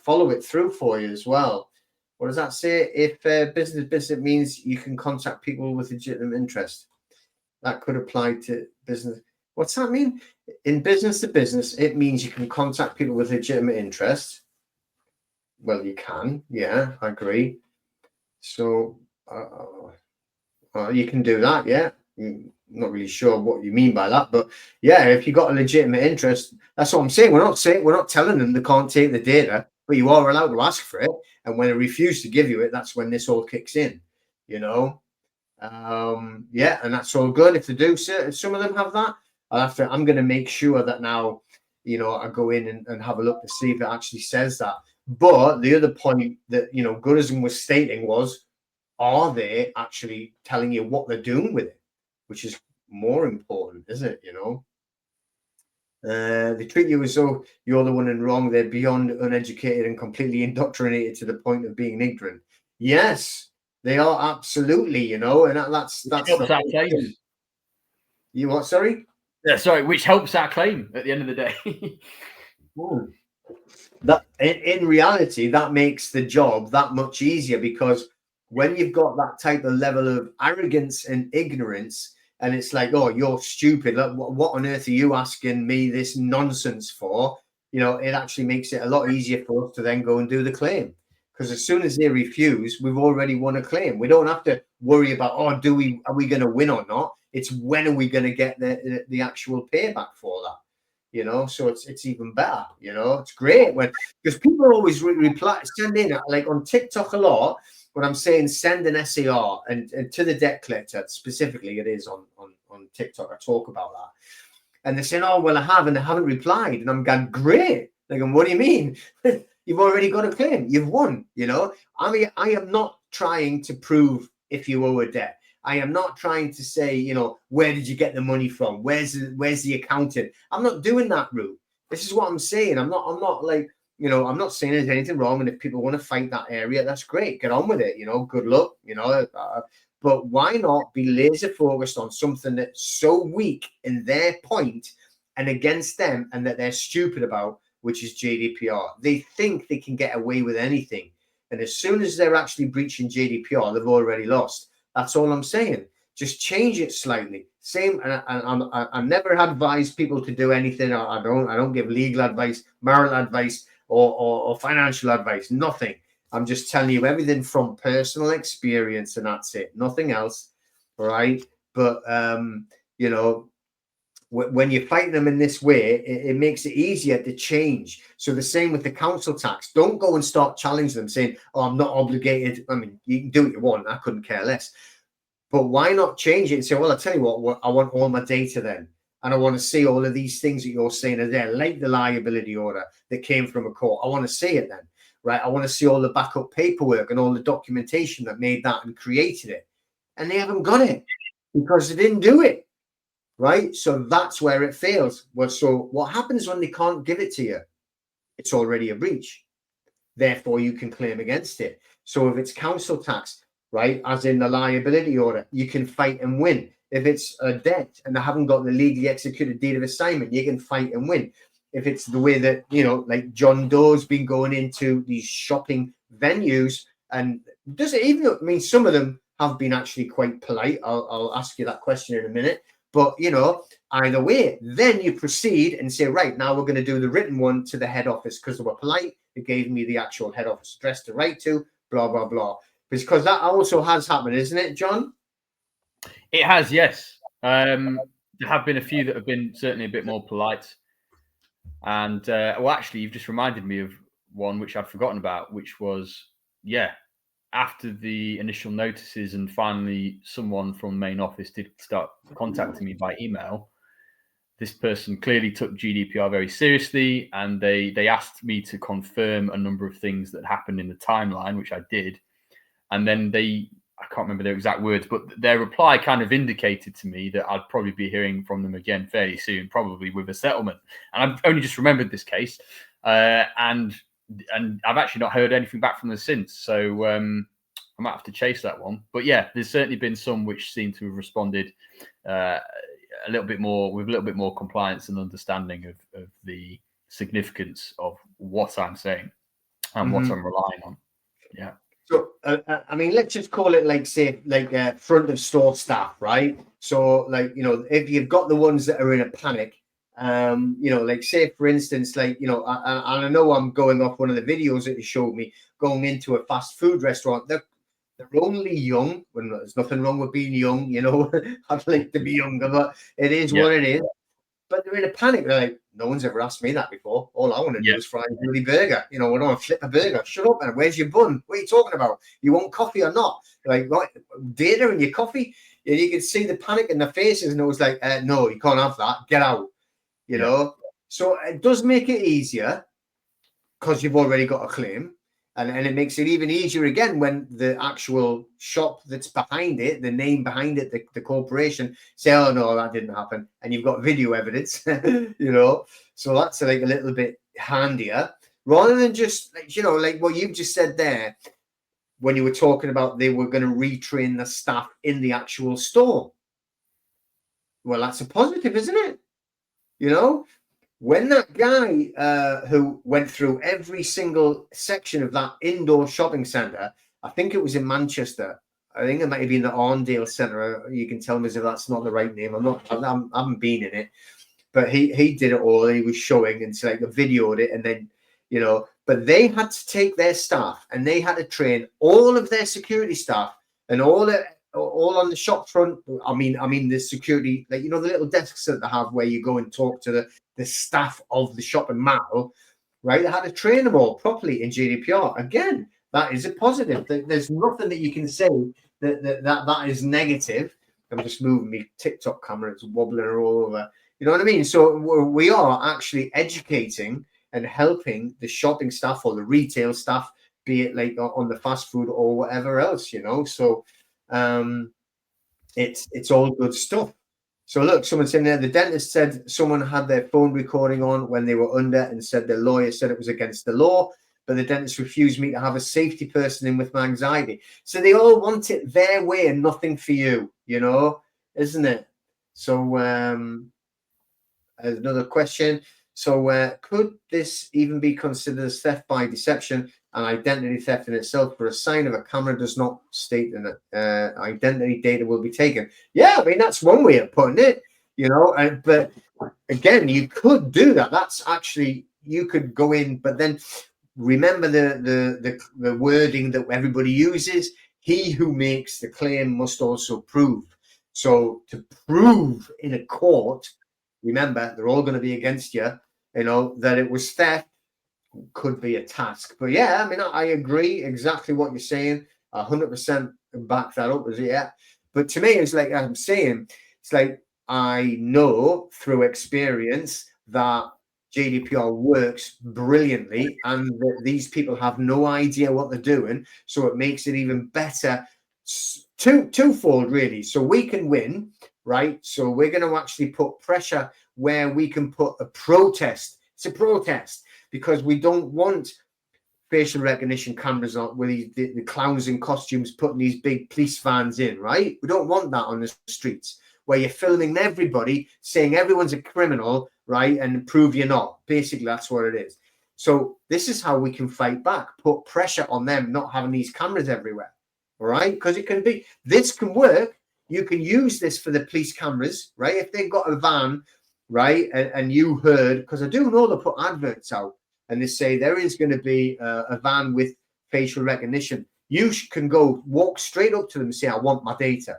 follow it through for you as well. What does that say? If business means you can contact people with legitimate interest, that could apply to business. What's that mean? In business to business, it means you can contact people with legitimate interest. Well, you can. Yeah, I agree. So you can do that. Yeah. Not really sure what you mean by that, but yeah, if you got a legitimate interest, that's what I'm saying. We're not telling them they can't take the data, but you are allowed to ask for it. And when they refuse to give you it, that's when this all kicks in, you know. Yeah, and that's all good. If they do, some of them have that. I'm going to make sure that now, you know, I go in and have a look to see if it actually says that. But the other point that, you know, Goodison was stating was, are they actually telling you what they're doing with it? Which is more important, isn't it? You know, they treat you as though you're the one in wrong. They're beyond uneducated and completely indoctrinated to the point of being ignorant. Yes, they are absolutely. You know, and that's helps our claims. You what? Sorry. Yeah, sorry. Which helps our claim at the end of the day. That in reality, that makes the job that much easier, because when you've got that type of level of arrogance and ignorance, and it's like, oh, you're stupid. Like, what on earth are you asking me this nonsense for? You know, it actually makes it a lot easier for us to then go and do the claim. Because as soon as they refuse, we've already won a claim. We don't have to worry about, oh, are we going to win or not? It's when are we going to get the actual payback for that? You know, so it's even better. You know, it's great when, because people always reply, send in, like on TikTok a lot. When I'm saying send an SAR and to the debt collector specifically, it is on TikTok. I talk about that, and they're saying, "Oh, well, I have," and they haven't replied, and I'm going, "Great." They're going, "What do you mean? You've already got a claim. You've won." You know, I mean, I am not trying to prove if you owe a debt. I am not trying to say, you know, where did you get the money from? Where's the accountant? I'm not doing that route. This is what I'm saying. I'm not like, you know, I'm not saying there's anything wrong. And if people want to fight that area, that's great. Get on with it. You know, good luck. You know, but why not be laser focused on something that's so weak in their point and against them, and that they're stupid about, which is GDPR. They think they can get away with anything, and as soon as they're actually breaching GDPR, they've already lost. That's all I'm saying. Just change it slightly. Same, and I never advise people to do anything. I don't give legal advice, moral advice, or financial advice. Nothing. I'm just telling you everything from personal experience, and that's it. Nothing else. All right. But you know, when you're fighting them in this way, it makes it easier to change. So the same with the council tax. Don't go and start challenging them saying, "Oh, I'm not obligated." I mean, you can do what you want. I couldn't care less. But why not change it and say, "Well, I'll tell you what, I want all my data then. And I want to see all of these things that you're saying are there, like the liability order that came from a court. I want to see it then, right? I want to see all the backup paperwork and all the documentation that made that and created it." And they haven't got it because they didn't do it. Right? So that's where it fails. Well, so what happens when they can't give it to you? It's already a breach. Therefore, you can claim against it. So if it's council tax, right, as in the liability order, you can fight and win. If it's a debt and they haven't got the legally executed deed of assignment, you can fight and win. If it's the way that, you know, like John Doe's been going into these shopping venues, and does it even, I mean, some of them have been actually quite polite. I'll ask you that question in a minute. But, you know, either way, then you proceed and say, right, now we're going to do the written one to the head office because they were polite. They gave me the actual head office address to write to, blah, blah, blah. Because that also has happened, isn't it, John? It has, yes. There have been a few that have been certainly a bit more polite. And, well, actually, you've just reminded me of one which I'd forgotten about, which was, yeah, after the initial notices and finally someone from main office did start contacting me by email, this person clearly took GDPR very seriously, and they asked me to confirm a number of things that happened in the timeline, which I did. And then I can't remember their exact words, but their reply kind of indicated to me that I'd probably be hearing from them again fairly soon, probably with a settlement. And I've only just remembered this case, and I've actually not heard anything back from them since. So I might have to chase that one. But yeah, there's certainly been some which seem to have responded a little bit more compliance and understanding of the significance of what I'm saying and what I'm relying on. Yeah. So, I mean, let's just call it like, say, like front of store staff, right? So, like, you know, if you've got the ones that are in a panic, you know, like, say, for instance, like, you know, and I know I'm going off one of the videos that you showed me, going into a fast food restaurant. They're only young. Well, there's nothing wrong with being young, you know. I'd like to be younger, but it is what it is. But they're in a panic. They're like, no one's ever asked me that before. All I want to do is fry a bloody burger. You know, I don't want to flip a burger. Shut up, man. Where's your bun? What are you talking about? You want coffee or not? Like, what? Data in your coffee? And you can see the panic in their faces. And it was like, no, you can't have that. Get out. You know? So it does make it easier because you've already got a claim. And it makes it even easier again when the actual shop that's behind it, the name behind it, the corporation, say, oh, no, that didn't happen. And you've got video evidence, you know. So that's like a little bit handier rather than just, like, you know, like what you've just said there when you were talking about they were going to retrain the staff in the actual store. Well, that's a positive, isn't it? You know, when that guy who went through every single section of that indoor shopping centre, I think it was in Manchester. I think it might have been the Arndale Centre. You can tell me if that's not the right name. I haven't been in it, but he did it all. He was showing and like videoed it, and then, you know, but they had to take their staff and they had to train all of their security staff and all on the shop front. I mean the security, like, you know, the little desks that they have where you go and talk to the staff of the shopping mall, right? They had to train them all properly in GDPR. Again, that is a positive. There's nothing that you can say that is negative. I'm just moving my TikTok camera; it's wobbling all over. You know what I mean? So we are actually educating and helping the shopping staff or the retail staff, be it like on the fast food or whatever else, you know. So it's all good stuff. So look, someone's in there. The dentist said someone had their phone recording on when they were under and said their lawyer said it was against the law, but the dentist refused me to have a safety person in with my anxiety. So they all want it their way and nothing for you, you know, isn't it? So another question. So could this even be considered as theft by deception and identity theft in itself, for a sign of a camera does not state that identity data will be taken? Yeah, I mean, that's one way of putting it, you know, but again, you could do that. That's actually, you could go in, but then remember the wording that everybody uses. He who makes the claim must also prove. So to prove in a court, remember, they're all going to be against you, you know, that it was theft could be a task. But yeah, I mean, I agree exactly what you're saying. 100% back that up. Yeah. But to me, it's like I'm saying, it's like I know through experience that GDPR works brilliantly and that these people have no idea what they're doing. So it makes it even better. Twofold, really. So we can win, right? So we're going to actually put pressure where we can put a protest. It's a protest because we don't want facial recognition cameras on with the clowns in costumes putting these big police vans in, right? We don't want that on the streets where you're filming everybody saying everyone's a criminal, right? And prove you're not. Basically, that's what it is. So this is how we can fight back, put pressure on them not having these cameras everywhere. All right, because it can be, this can work. You can use this for the police cameras, right? If they've got a van, right, and you heard, because I do know they put adverts out and they say there is going to be a van with facial recognition. You can go walk straight up to them and say, I want my data,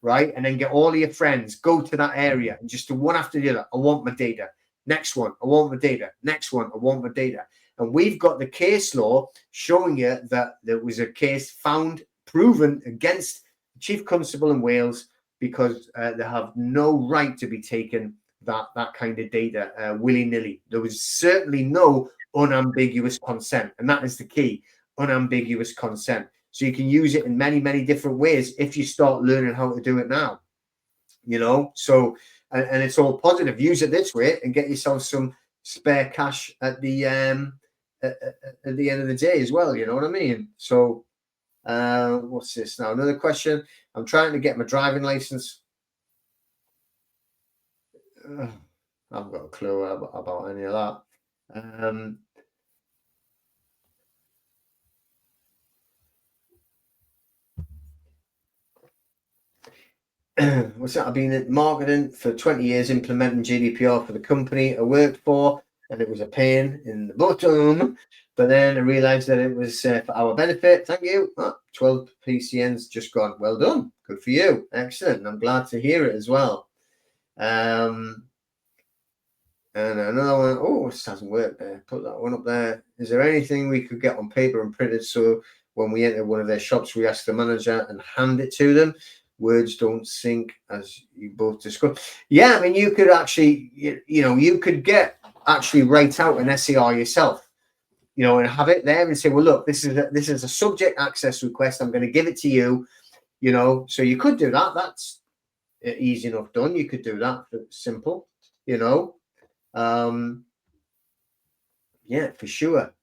right? And then get all of your friends, go to that area and just do one after the other. I want my data. Next one, I want my data. Next one, I want my data. And we've got the case law showing you that there was a case found proven against the Chief Constable in Wales because they have no right to be taken that kind of data willy-nilly. There was certainly no unambiguous consent, and that is the key, unambiguous consent. So you can use it in many, many different ways if you start learning how to do it now, you know. So and it's all positive. Use it this way and get yourself some spare cash at the end of the day as well, you know what I mean? So what's this now? Another question. I'm trying to get my driving license. I've got a clue about any of that. What's that? I've been in marketing for 20 years, implementing GDPR for the company I worked for, and it was a pain in the bottom. But then I realised that it was for our benefit. Thank you. 12 PCNs just gone. Well done. Good for you. Excellent. I'm glad to hear it as well. And another one. Oh, this hasn't worked there. Put that one up there. Is there anything we could get on paper and printed so when we enter one of their shops, we ask the manager and hand it to them? Words don't sync, as you both discussed. Yeah, I mean, you could actually, you could actually write out an SER yourself, and have it there and say, well, look, this is a subject access request. I'm going to give it to you, So you could do that. That's easy enough done. You could do that. Simple, Yeah, for sure.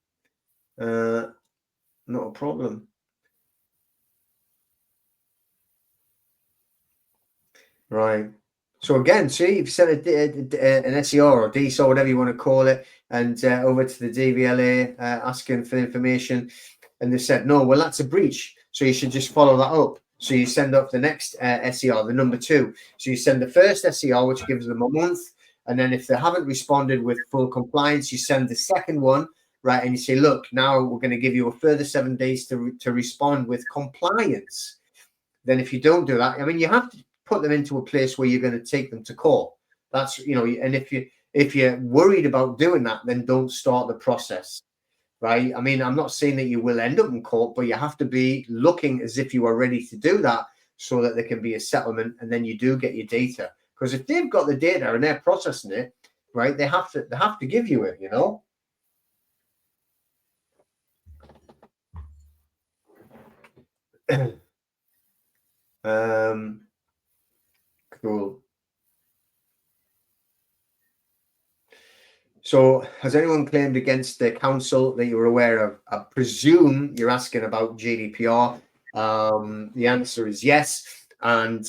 Not a problem. Right. So again, see, you've sent an SER or DSO, whatever you want to call it, and over to the DVLA asking for information, and they said no. Well, that's a breach, so you should just follow that up. So you send up the next SER, the number 2. So you send the first SER, which gives them a month, and then if they haven't responded with full compliance, you send the second one, right? And you say, look, now we're going to give you a further 7 days to respond with compliance. Then if you don't do that, I mean, you have to put them into a place where you're going to take them to court. That's, and if you're worried about doing that, then don't start the process, right? I mean, I'm not saying that you will end up in court, but you have to be looking as if you are ready to do that so that there can be a settlement and then you do get your data. Because if they've got the data and they're processing it, right, they have to give you it, Cool. So has anyone claimed against the council that you're aware of? I presume you're asking about GDPR. The answer is yes. And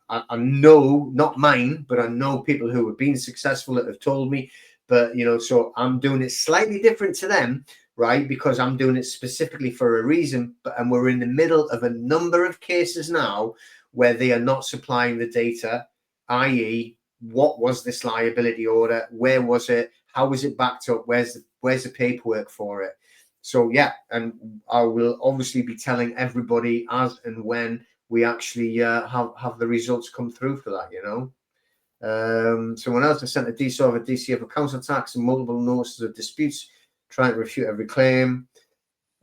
I know, not mine, but I know people who have been successful that have told me. But, so I'm doing it slightly different to them, right? Because I'm doing it specifically for a reason. And we're in the middle of a number of cases now where they are not supplying the data, i.e., what was this liability order? Where was it? How was it backed up? Where's the paperwork for it? So yeah, and I will obviously be telling everybody as and when we actually have the results come through for that. Someone else has sent a DSO of a DCF for council tax and multiple notices of disputes, trying to refute every claim.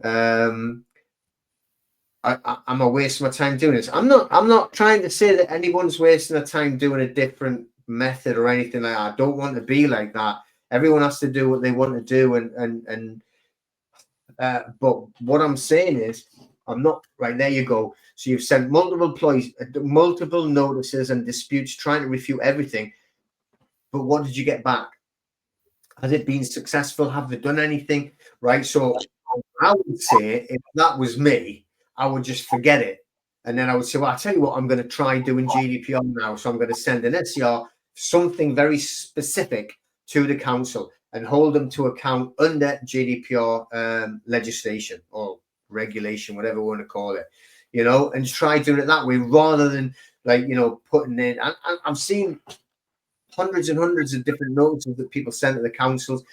I'm a waste of my time doing this. I'm not trying to say that anyone's wasting their time doing a different method or anything like that. I don't want to be like that. Everyone has to do what they want to do, but what I'm saying is, I'm not right there. You go. So you've sent multiple notices and disputes, trying to refute everything. But what did you get back? Has it been successful? Have they done anything? Right. So I would say if that was me, I would just forget it. And then I would say, well, I'll tell you what, I'm going to try doing GDPR now. So I'm going to send an SCR, something very specific to the council and hold them to account under GDPR legislation or regulation, whatever we want to call it, and try doing it that way rather than putting in. I've seen hundreds and hundreds of different notices that people send to the councils.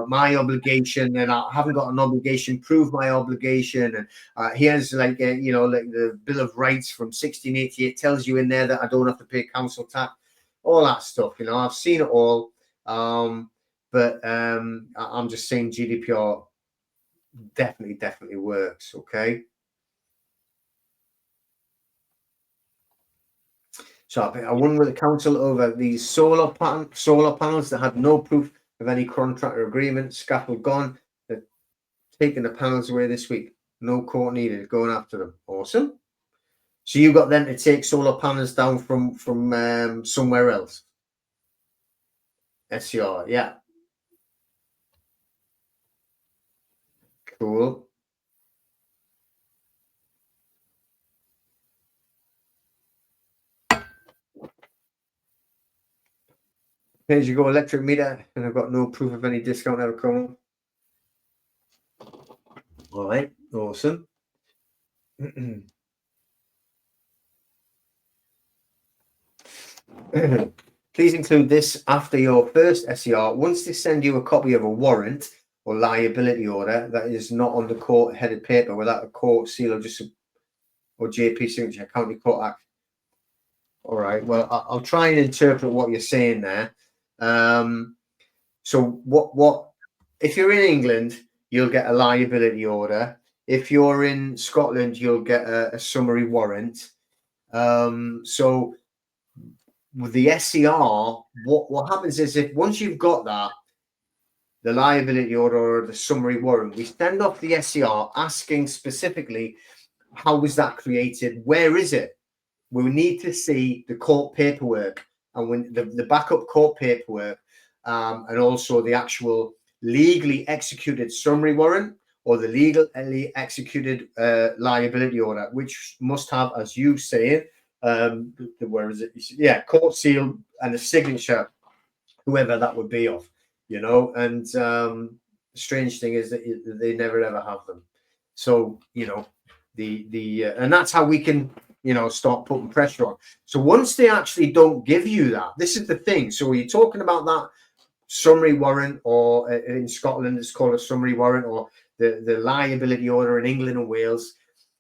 My obligation, and I haven't got an obligation. Prove my obligation, and here's like the Bill of Rights from 1688 tells you in there that I don't have to pay council tax. All that stuff, I've seen it all. But I'm just saying GDPR definitely works. Okay. So I won with the council over these solar panels that had no proof of any contract or agreement. Scaffold gone. They're taking the panels away this week. No court needed. Going after them. Awesome. So you got them to take solar panels down from somewhere else. SCR, yeah. Cool. Page you go electric meter, and I've got no proof of any discount ever come. All right, awesome. Please include this after your first SCR. Once they send you a copy of a warrant or liability order that is not on the court headed paper without a court seal or just or JP signature, County Court Act. All right. Well, I'll try and interpret what you're saying there. So what if you're in England, you'll get a liability order. If you're in Scotland, you'll get a summary warrant. So with the SCR, what happens is if once you've got that, the liability order or the summary warrant, we send off the SCR asking specifically, how was that created? Where is it? We need to see the court paperwork and when the backup court paperwork, and also the actual legally executed summary warrant or the legally executed liability order, which must have, as you say, where is it? Yeah, court seal and a signature, whoever that would be of, you know. And the strange thing is that they never ever have them. So, you know, and that's how we can, you know, start putting pressure on. So once they actually don't give you that, this is the thing. So you're talking about that summary warrant, or in Scotland it's called a summary warrant, or the liability order in England and Wales.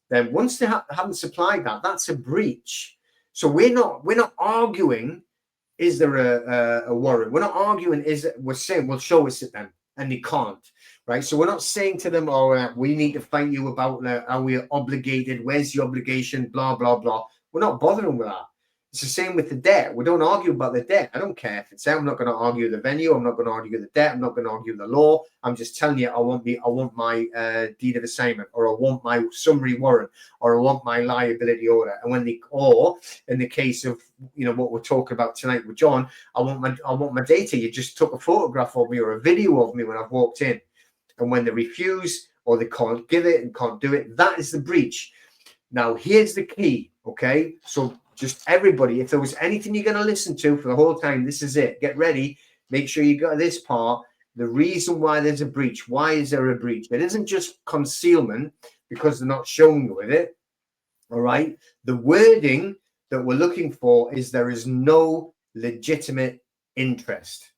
Then once they haven't supplied that, that's a breach. So we're not arguing, is there a warrant? We're not arguing, we're saying, well, show us it then. And they can't, right? So we're not saying to them, oh, we need to fight you about are we obligated? Where's the obligation? Blah, blah, blah. We're not bothering with that. It's the same with the debt. We don't argue about the debt. I don't care if it's there. I'm not going to argue the venue. I'm not going to argue the debt. I'm not going to argue the law. I'm just telling you, I want my deed of assignment, or I want my summary warrant, or I want my liability order. And or in the case of, you know, what we're talking about tonight with John, I want my data. You just took a photograph of me or a video of me when I've walked in, and when they refuse or they can't give it and can't do it, that is the breach. Now, here's the key. Okay, so just everybody, if there was anything you're going to listen to for the whole time, this is it. Get ready. Make sure you got this part. The reason why there's a breach. Why is there a breach? It isn't just concealment because they're not showing you with it. All right. The wording that we're looking for is there is no legitimate interest.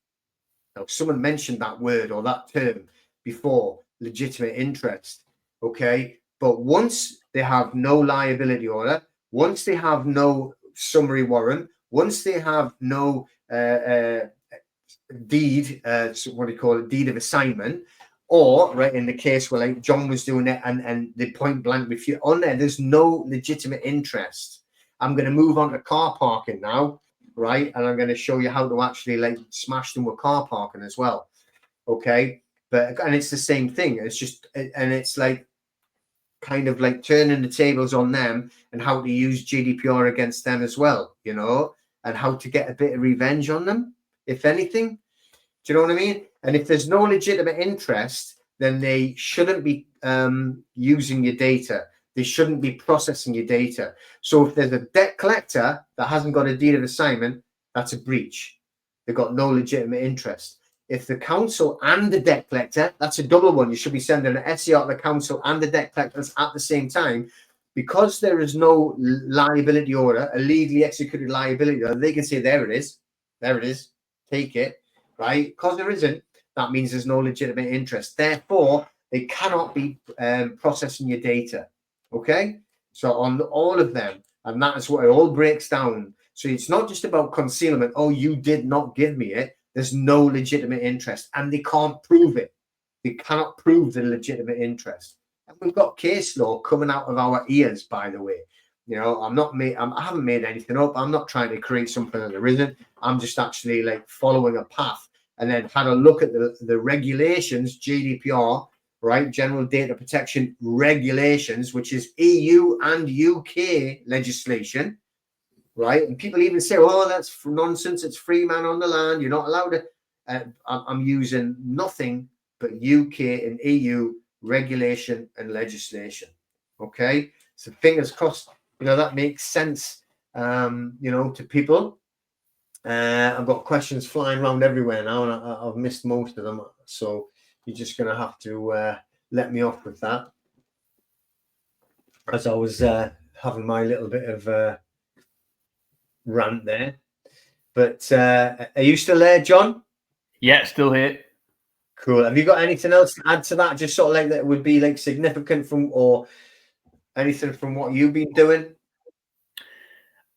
Now, someone mentioned that word or that term before, legitimate interest. Okay. But once they have no liability order, once they have no summary warrant, once they have no deed, what do you call it, deed of assignment, or right in the case where like John was doing it and the point blank refute on there's no legitimate interest. I'm going to move on to car parking now, right? And I'm going to show you how to actually like smash them with car parking as well. Okay. And it's the same thing. It's just, and it's like, kind of like turning the tables on them and how to use GDPR against them as well, you know, and how to get a bit of revenge on them, if anything. Do you know what I mean? And if there's no legitimate interest, then they shouldn't be using your data. They shouldn't be processing your data. So if there's a debt collector that hasn't got a deed of assignment, that's a breach. They've got no legitimate interest. If the council and the debt collector, that's a double one. You should be sending an SCR to the council and the debt collectors at the same time. Because there is no liability order, a legally executed liability order, they can say, there it is, take it, right? Because there isn't, that means there's no legitimate interest. Therefore, they cannot be processing your data, okay? So on all of them, and that is what it all breaks down. So it's not just about concealment. Oh, you did not give me it. There's no legitimate interest, and they can't prove it. They cannot prove the legitimate interest. And we've got case law coming out of our ears, by the way. You know, I haven't made anything up. I'm not trying to create something that there isn't. I'm just actually like following a path, and then had a look at the regulations, GDPR, right? General Data Protection Regulations, which is EU and UK legislation. Right, and people even say, "Oh, that's nonsense. It's free man on the land. You're not allowed to." I'm using nothing but UK and EU regulation and legislation. Okay, so fingers crossed. You know that makes sense. You know, to people. I've got questions flying around everywhere now, and I've missed most of them. So you're just going to have to let me off with that, as I was having my little bit of rant there. But are you still there, John? Yeah, still here. Cool. Have you got anything else to add to that? Just sort of like that would be like significant from, or anything from what you've been doing?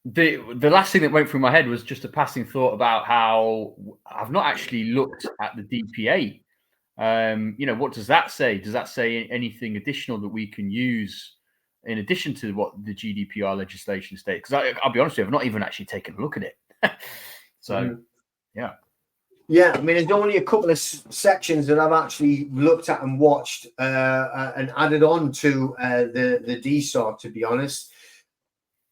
The last thing that went through my head was just a passing thought about how I've not actually looked at the DPA. What does that say? Does that say anything additional that we can use in addition to what the GDPR legislation states? Because I'll be honest with you, I've not even actually taken a look at it. So, yeah. Yeah, I mean, there's only a couple of sections that I've actually looked at and watched and added on to the DSOR, to be honest.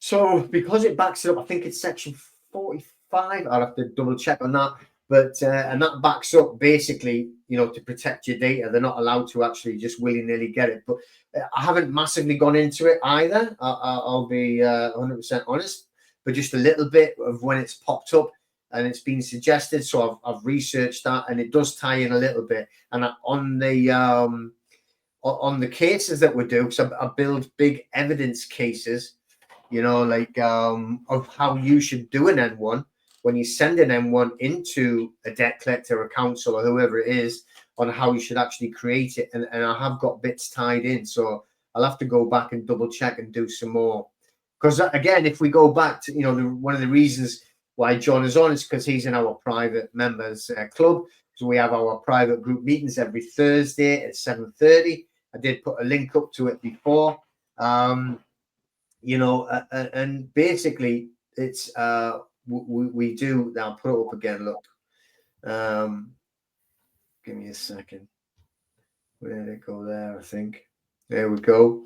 So because it backs it up, I think it's section 45. I'll have to double check on that. But and that backs up basically, to protect your data. They're not allowed to actually just willy-nilly get it. But I haven't massively gone into it either. I'll be 100% honest, but just a little bit of when it's popped up and it's been suggested. So I've researched that, and it does tie in a little bit. And on the cases that we do, because I build big evidence cases, of how you should do an N1 when you send an N1 into a debt collector, a council, or whoever it is, on how you should actually create it. And I have got bits tied in, so I'll have to go back and double check and do some more. Because again, if we go back to, one of the reasons why John is on is because he's in our private members club. So we have our private group meetings every Thursday at 7:30. I did put a link up to it before. And basically it's we do now. Put it up again. Look, give me a second. Where did it go? There, I think. There we go.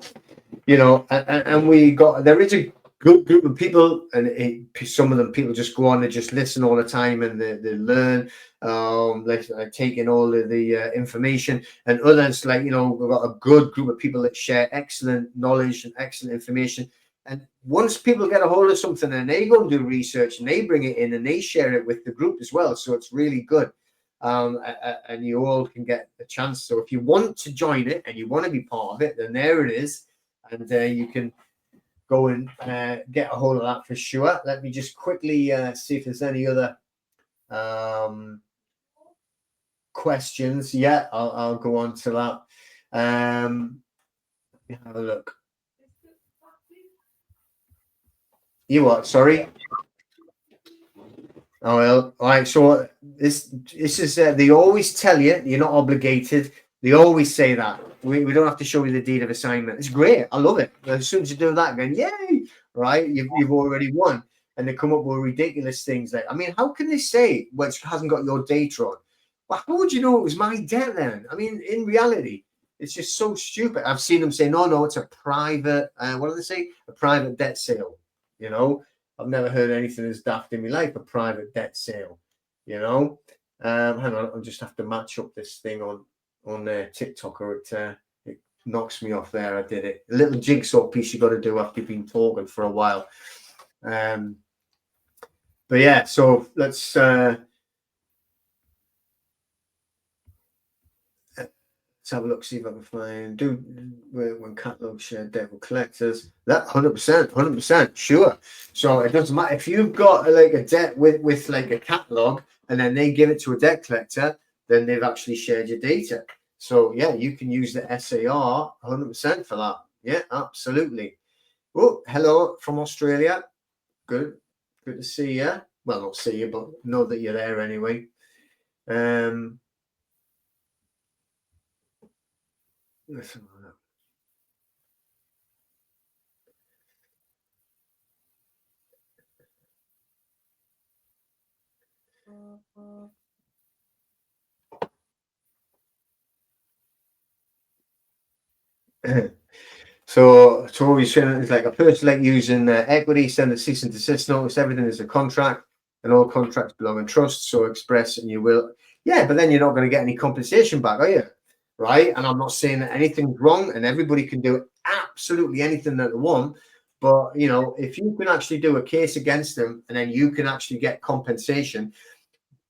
And we got, there is a good group of people, and some of them people just go on and just listen all the time, and they learn, like taking all of the information, and others, we've got a good group of people that share excellent knowledge and excellent information. And once people get a hold of something and they go and do research and they bring it in and they share it with the group as well, so it's really good. And you all can get a chance. So if you want to join it and you want to be part of it, then there it is, and you can go and get a hold of that for sure. Let me just quickly see if there's any other questions. Yeah, I'll go on to that. Let me have a look. You what? Sorry. Oh well. All right. So this is they always tell you you're not obligated. They always say that we don't have to show you the deed of assignment. It's great. I love it. As soon as you do that, going yay! Right? You've already won. And they come up with ridiculous things like, I mean, how can they say which hasn't got your data on? Well, how would you know it was my debt then? I mean, in reality, it's just so stupid. I've seen them say, no, it's a private. What do they say? A private debt sale. I've never heard anything as daft in my life, a private debt sale, hang on, I'll just have to match up this thing on TikTok, or it knocks me off there. I did it. A little jigsaw piece you got to do after you've been talking for a while. But yeah, so let's have a look, see if I can find when catalogs share debt with collectors. That 100%, sure. So it doesn't matter if you've got like a debt with like a catalog, and then they give it to a debt collector, then they've actually shared your data. So yeah, you can use the SAR 100% for that. Yeah, absolutely. Oh, hello from Australia. Good to see you. Well, not see you, but know that you're there anyway. Let's have a look. So Tory saying it's like a person like using equity, send a cease and desist notice. Everything is a contract, and all contracts belong in trust. So express and you will. Yeah, but then you're not going to get any compensation back, are you? Right? And I'm not saying that anything's wrong, and everybody can do absolutely anything that they want. But, you know, if you can actually do a case against them and then you can actually get compensation,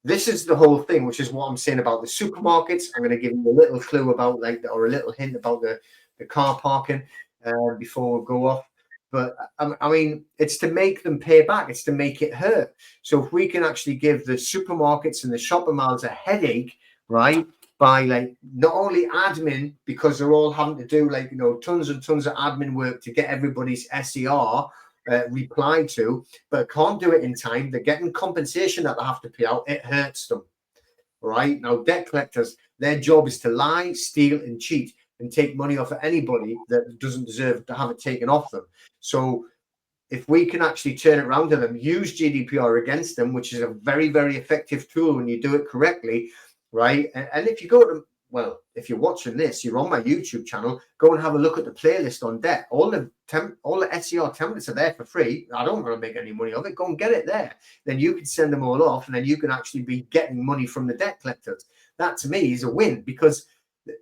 this is the whole thing, which is what I'm saying about the supermarkets. I'm going to give you a little clue about or a little hint about the car parking before we go off. But I mean, it's to make them pay back. It's to make it hurt. So if we can actually give the supermarkets and the shopping malls a headache, right, by like not only admin, because they're all having to do like, you know, tons and tons of admin work to get everybody's SER replied to, but can't do it in time. They're getting compensation that they have to pay out. It hurts them, right? Now, debt collectors, their job is to lie, steal, and cheat and take money off of anybody that doesn't deserve to have it taken off them. So if we can actually turn it around to them, use GDPR against them, which is a very, very effective tool when you do it correctly, right? And if you go to, well, if you're watching this, you're on my YouTube channel, go and have a look at the playlist on debt. All the SER templates are there for free. I don't want to make any money of it. Go and get it there. Then you can send them all off, and then you can actually be getting money from the debt collectors. That to me is a win, because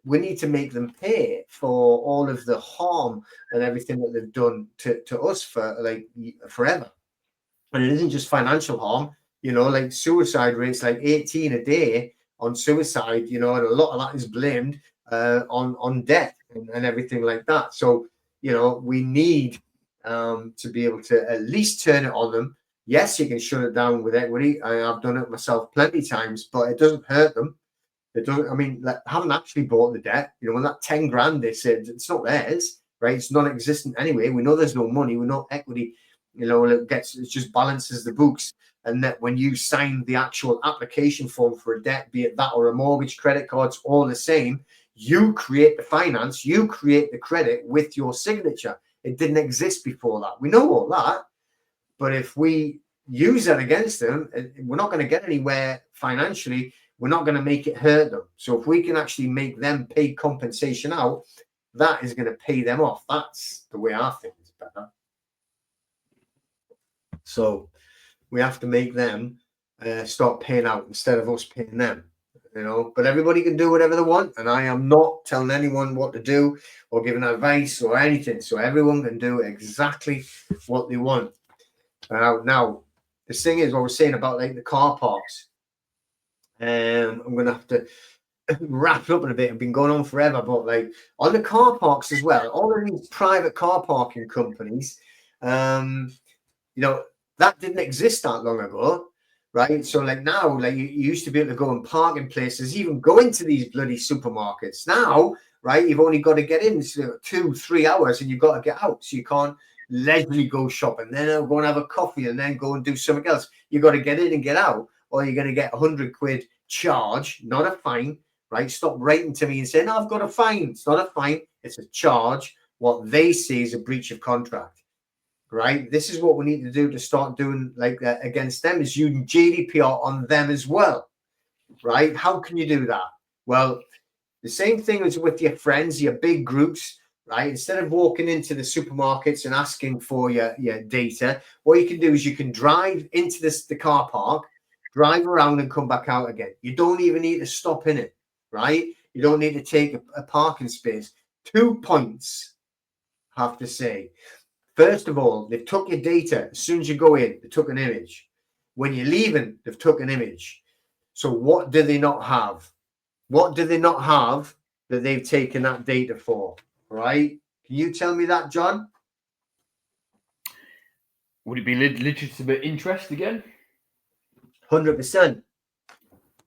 we need to make them pay for all of the harm and everything that they've done to us for like forever. And it isn't just financial harm, you know, like suicide rates, like 18 a day on suicide, you know, and a lot of that is blamed on debt and everything like that. So, you know, we need to be able to at least turn it on them. Yes, you can shut it down with equity. I've done it myself plenty of times, but it doesn't hurt them. It doesn't, I mean, like, haven't actually bought the debt. You know, when that 10 grand they said, it's not theirs, right? It's non-existent anyway. We know there's no money. We know equity, you know, it just balances the books. And that when you sign the actual application form for a debt, be it that or a mortgage, credit cards, all the same, you create the finance, you create the credit with your signature. It didn't exist before that. We know all that. But if we use that against them, we're not going to get anywhere financially. We're not going to make it hurt them. So if we can actually make them pay compensation out, that is going to pay them off. That's the way I think it's better. So we have to make them start paying out instead of us paying them, you know. But everybody can do whatever they want, and I am not telling anyone what to do or giving advice or anything. So everyone can do exactly what they want. Now, the thing is, what we're saying about like the car parks. I'm gonna have to wrap it up in a bit. I've been going on forever, but like on the car parks as well, all of these private car parking companies, you know, that didn't exist that long ago, right? So like now, like you used to be able to go and park in places, even go into these bloody supermarkets. Now, right, you've only got to get in 2-3 hours and you've got to get out. So you can't leisurely go shopping, then go and have a coffee and then go and do something else. You've got to get in and get out, or you're going to get 100 quid charge, not a fine, right? Stop writing to me and saying, no, I've got a fine. It's not a fine, it's a charge. What they see is a breach of contract, right? This is what we need to do to start doing like that against them, is using GDPR on them as well, right? How can you do that? Well, the same thing as with your friends, your big groups, right? Instead of walking into the supermarkets and asking for your data, what you can do is you can drive into the car park, drive around and come back out again. You don't even need to stop in it, right? You don't need to take a parking space. 2 points, I have to say. First of all, they've took your data. As soon as you go in, they took an image. When you're leaving, they've took an image. So what do they not have? What do they not have that they've taken that data for, right? Can you tell me that, John? Would it be legitimate interest again? 100%.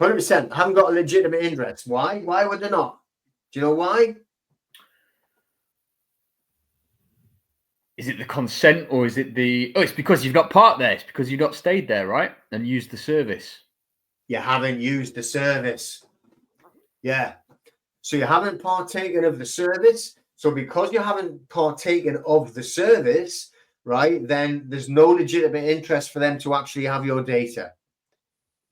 100%. I haven't got a legitimate interest. Why? Why would they not? Do you know why? Is it the consent, or is it the... Oh, it's because you've not parked there. It's because you've not stayed there, right? And used the service. You haven't used the service. Yeah. So you haven't partaken of the service. So because you haven't partaken of the service, right, then there's no legitimate interest for them to actually have your data.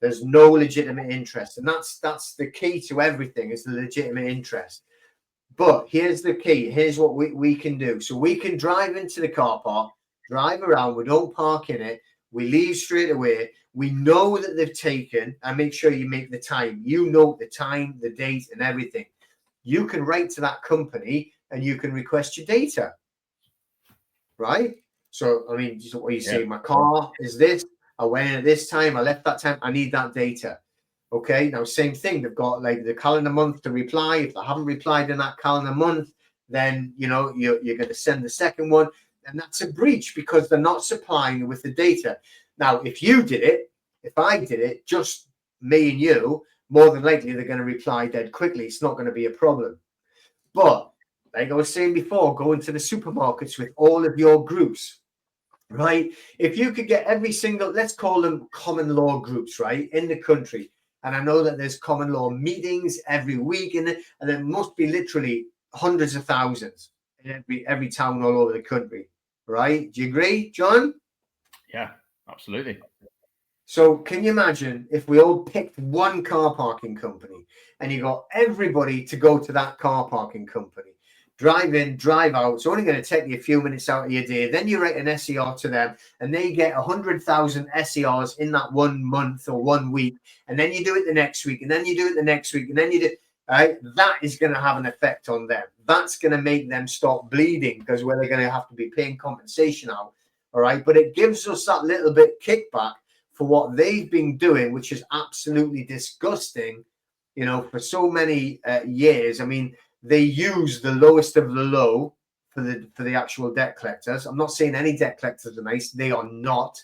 There's no legitimate interest. And that's the key to everything, is the legitimate interest. But here's the key. Here's what we can do. So we can drive into the car park, drive around. We don't park in it. We leave straight away. We know that they've taken, and make sure you make the time. You know the time, the date, and everything. You can write to that company and you can request your data, right? So, I mean, just what you say, Yeah. my car is this, I went in at this time, I left that time, I need that data. Okay, now same thing, they've got like the calendar month to reply. If they haven't replied in that calendar month, then you know you're going to send the second one, and that's a breach because they're not supplying you with the data. Now, if you did it, if I did it, just me and you, more than likely they're going to reply dead quickly. It's not going to be a problem. But like I was saying before, go into the supermarkets with all of your groups, right? If you could get every single, let's call them common law groups, right, in the country. And I know that there's common law meetings every week, and there must be literally hundreds of thousands in every town all over the country, right? Do you agree, John? Yeah, absolutely. So can you imagine if we all picked one car parking company and you got everybody to go to that car parking company, drive in, drive out. It's only going to take you a few minutes out of your day. Then you write an SER to them and they get 100,000 SERs in that 1 month or 1 week. And then you do it the next week, and then you do it the next week, and then you do, right? That is going to have an effect on them. That's going to make them stop bleeding because where they're going to have to be paying compensation out. All right. But it gives us that little bit kickback for what they've been doing, which is absolutely disgusting, you know, for so many years. I mean, they use the lowest of the low for the actual debt collectors. I'm not saying any debt collectors are nice. They are not.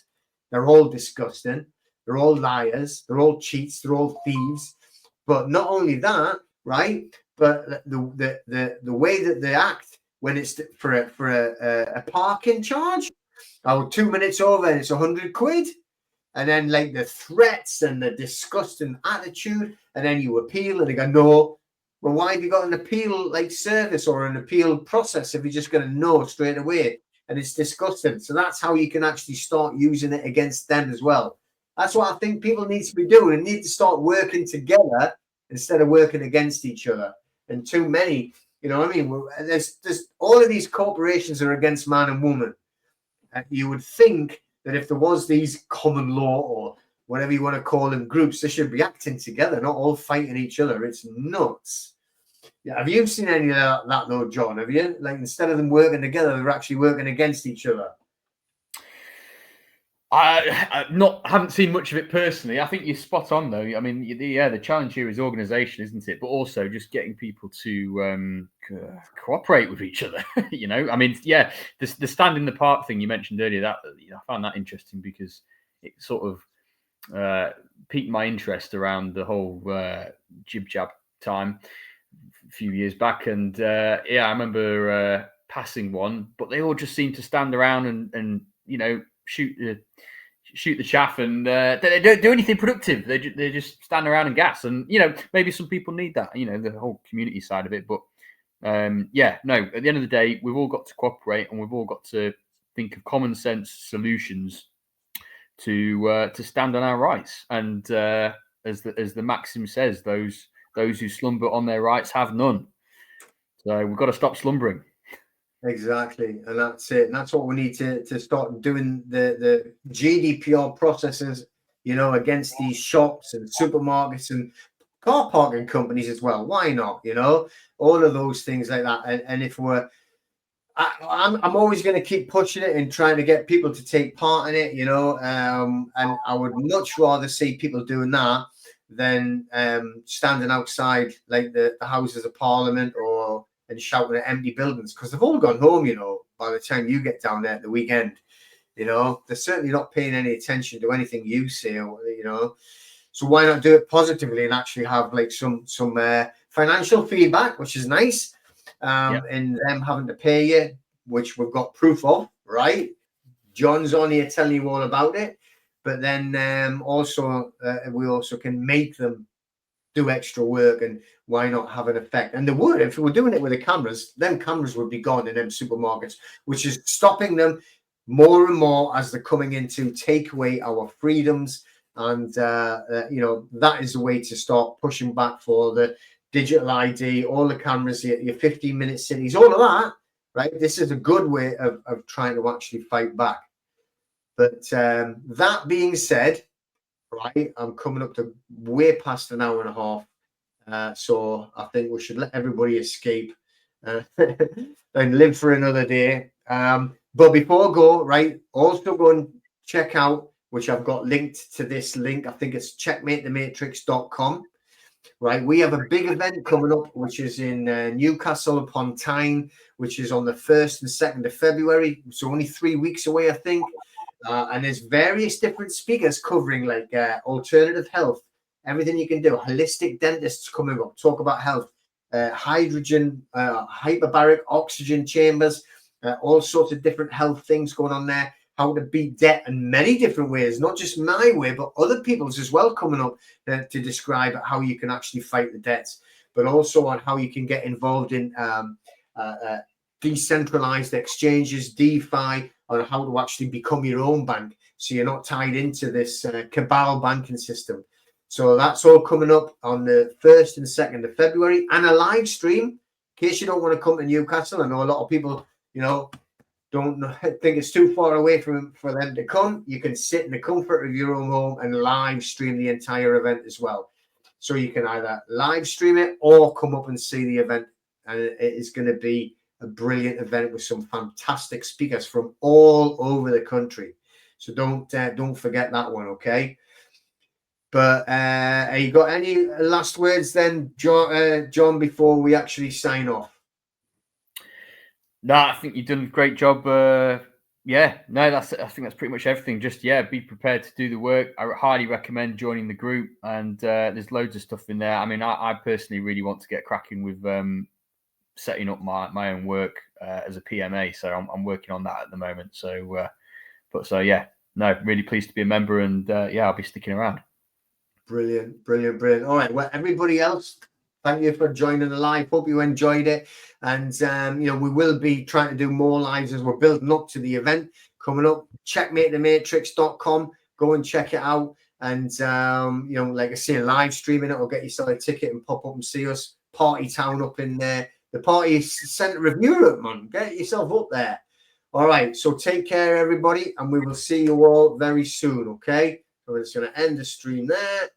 They're all disgusting. They're all liars. They're all cheats. They're all thieves. But not only that, right? But the way that they act when it's for a parking charge, 2 minutes over and it's 100 quid. And then like the threats and the disgusting attitude, and then you appeal and they go, no. Well, why have you got an appeal like service or an appeal process if you're just going to know straight away? And it's disgusting. So that's how you can actually start using it against them as well. That's what I think people need to be doing and need to start working together instead of working against each other. And too many, you know what I mean? There's all of these corporations are against man and woman. You would think that if there was these common law or whatever you want to call them groups, they should be acting together, not all fighting each other. It's nuts. Yeah, have you seen any of that though, John? Have you? Like instead of them working together, they're actually working against each other. I haven't seen much of it personally. I think you're spot on though. I mean, the challenge here is organisation, isn't it? But also just getting people to cooperate with each other. You know, I mean, yeah, the stand in the park thing you mentioned earlier, that I found that interesting because it sort of piqued my interest around the whole jib jab time a few years back, and yeah, I remember passing one, but they all just seemed to stand around and you know shoot the chaff, and they don't do anything productive. They just stand around and gas, and you know maybe some people need that, you know, the whole community side of it. But yeah, no, at the end of the day, we've all got to cooperate, and we've all got to think of common sense solutions to stand on our rights. And as the maxim says, those who slumber on their rights have none. So we've got to stop slumbering. Exactly, and that's it. And that's what we need to start doing, the GDPR processes, you know, against these shops and supermarkets and car parking companies as well. Why not? You know, all of those things like that. And if I'm always going to keep pushing it and trying to get people to take part in it, you know, and I would much rather see people doing that than standing outside like the Houses of Parliament or and shouting at empty buildings, because they've all gone home, you know, by the time you get down there at the weekend. You know, they're certainly not paying any attention to anything you say, or, you know. So why not do it positively and actually have like some financial feedback, which is nice, and them having to pay you, which we've got proof of, right? John's on here telling you all about it, but then also we also can make them do extra work, and why not have an effect? And they would, if we were doing it with the cameras, then cameras would be gone in them supermarkets, which is stopping them more and more as they're coming in to take away our freedoms. And you know, that is the way to start pushing back for the digital ID, all the cameras, your 15-minute cities, all of that, right? This is a good way of trying to actually fight back. But that being said, right, I'm coming up to way past an hour and a half, so I think we should let everybody escape and live for another day. But before I go, right, also go and check out, which I've got linked to this link. I think it's checkmatethematrix.com. Right, we have a big event coming up, which is in Newcastle upon Tyne, which is on the 1st and 2nd of February. So only 3 weeks away, I think. And there's various different speakers covering like alternative health, everything you can do. Holistic dentists coming up, talk about health, hydrogen, hyperbaric oxygen chambers, all sorts of different health things going on there. How to beat debt in many different ways, not just my way, but other people's as well coming up to describe how you can actually fight the debts, but also on how you can get involved in decentralized exchanges, DeFi, on how to actually become your own bank. So you're not tied into this cabal banking system. So that's all coming up on the 1st and 2nd of February, and a live stream in case you don't want to come to Newcastle. I know a lot of people, don't think it's too far away for them to come. You can sit in the comfort of your own home and live stream the entire event as well. So you can either live stream it or come up and see the event. And it is going to be a brilliant event with some fantastic speakers from all over the country. So don't forget that one, okay? But you got any last words then, John, before we actually sign off? No, I think you've done a great job. I think that's pretty much everything. Just be prepared to do the work. I highly recommend joining the group, and there's loads of stuff in there. I mean, I personally really want to get cracking with setting up my own work as a PMA. So I'm working on that at the moment. So, really pleased to be a member, and I'll be sticking around. Brilliant. All right, well, everybody else, thank you for joining the live. Hope you enjoyed it. And, we will be trying to do more lives as we're building up to the event coming up. Checkmatethematrix.com. Go and check it out. And, like I say, live streaming it, or get yourself a ticket and pop up and see us. Party town up in there. The party centre of Europe, man. Get yourself up there. All right. So take care, everybody. And we will see you all very soon. Okay. So we're just going to end the stream there.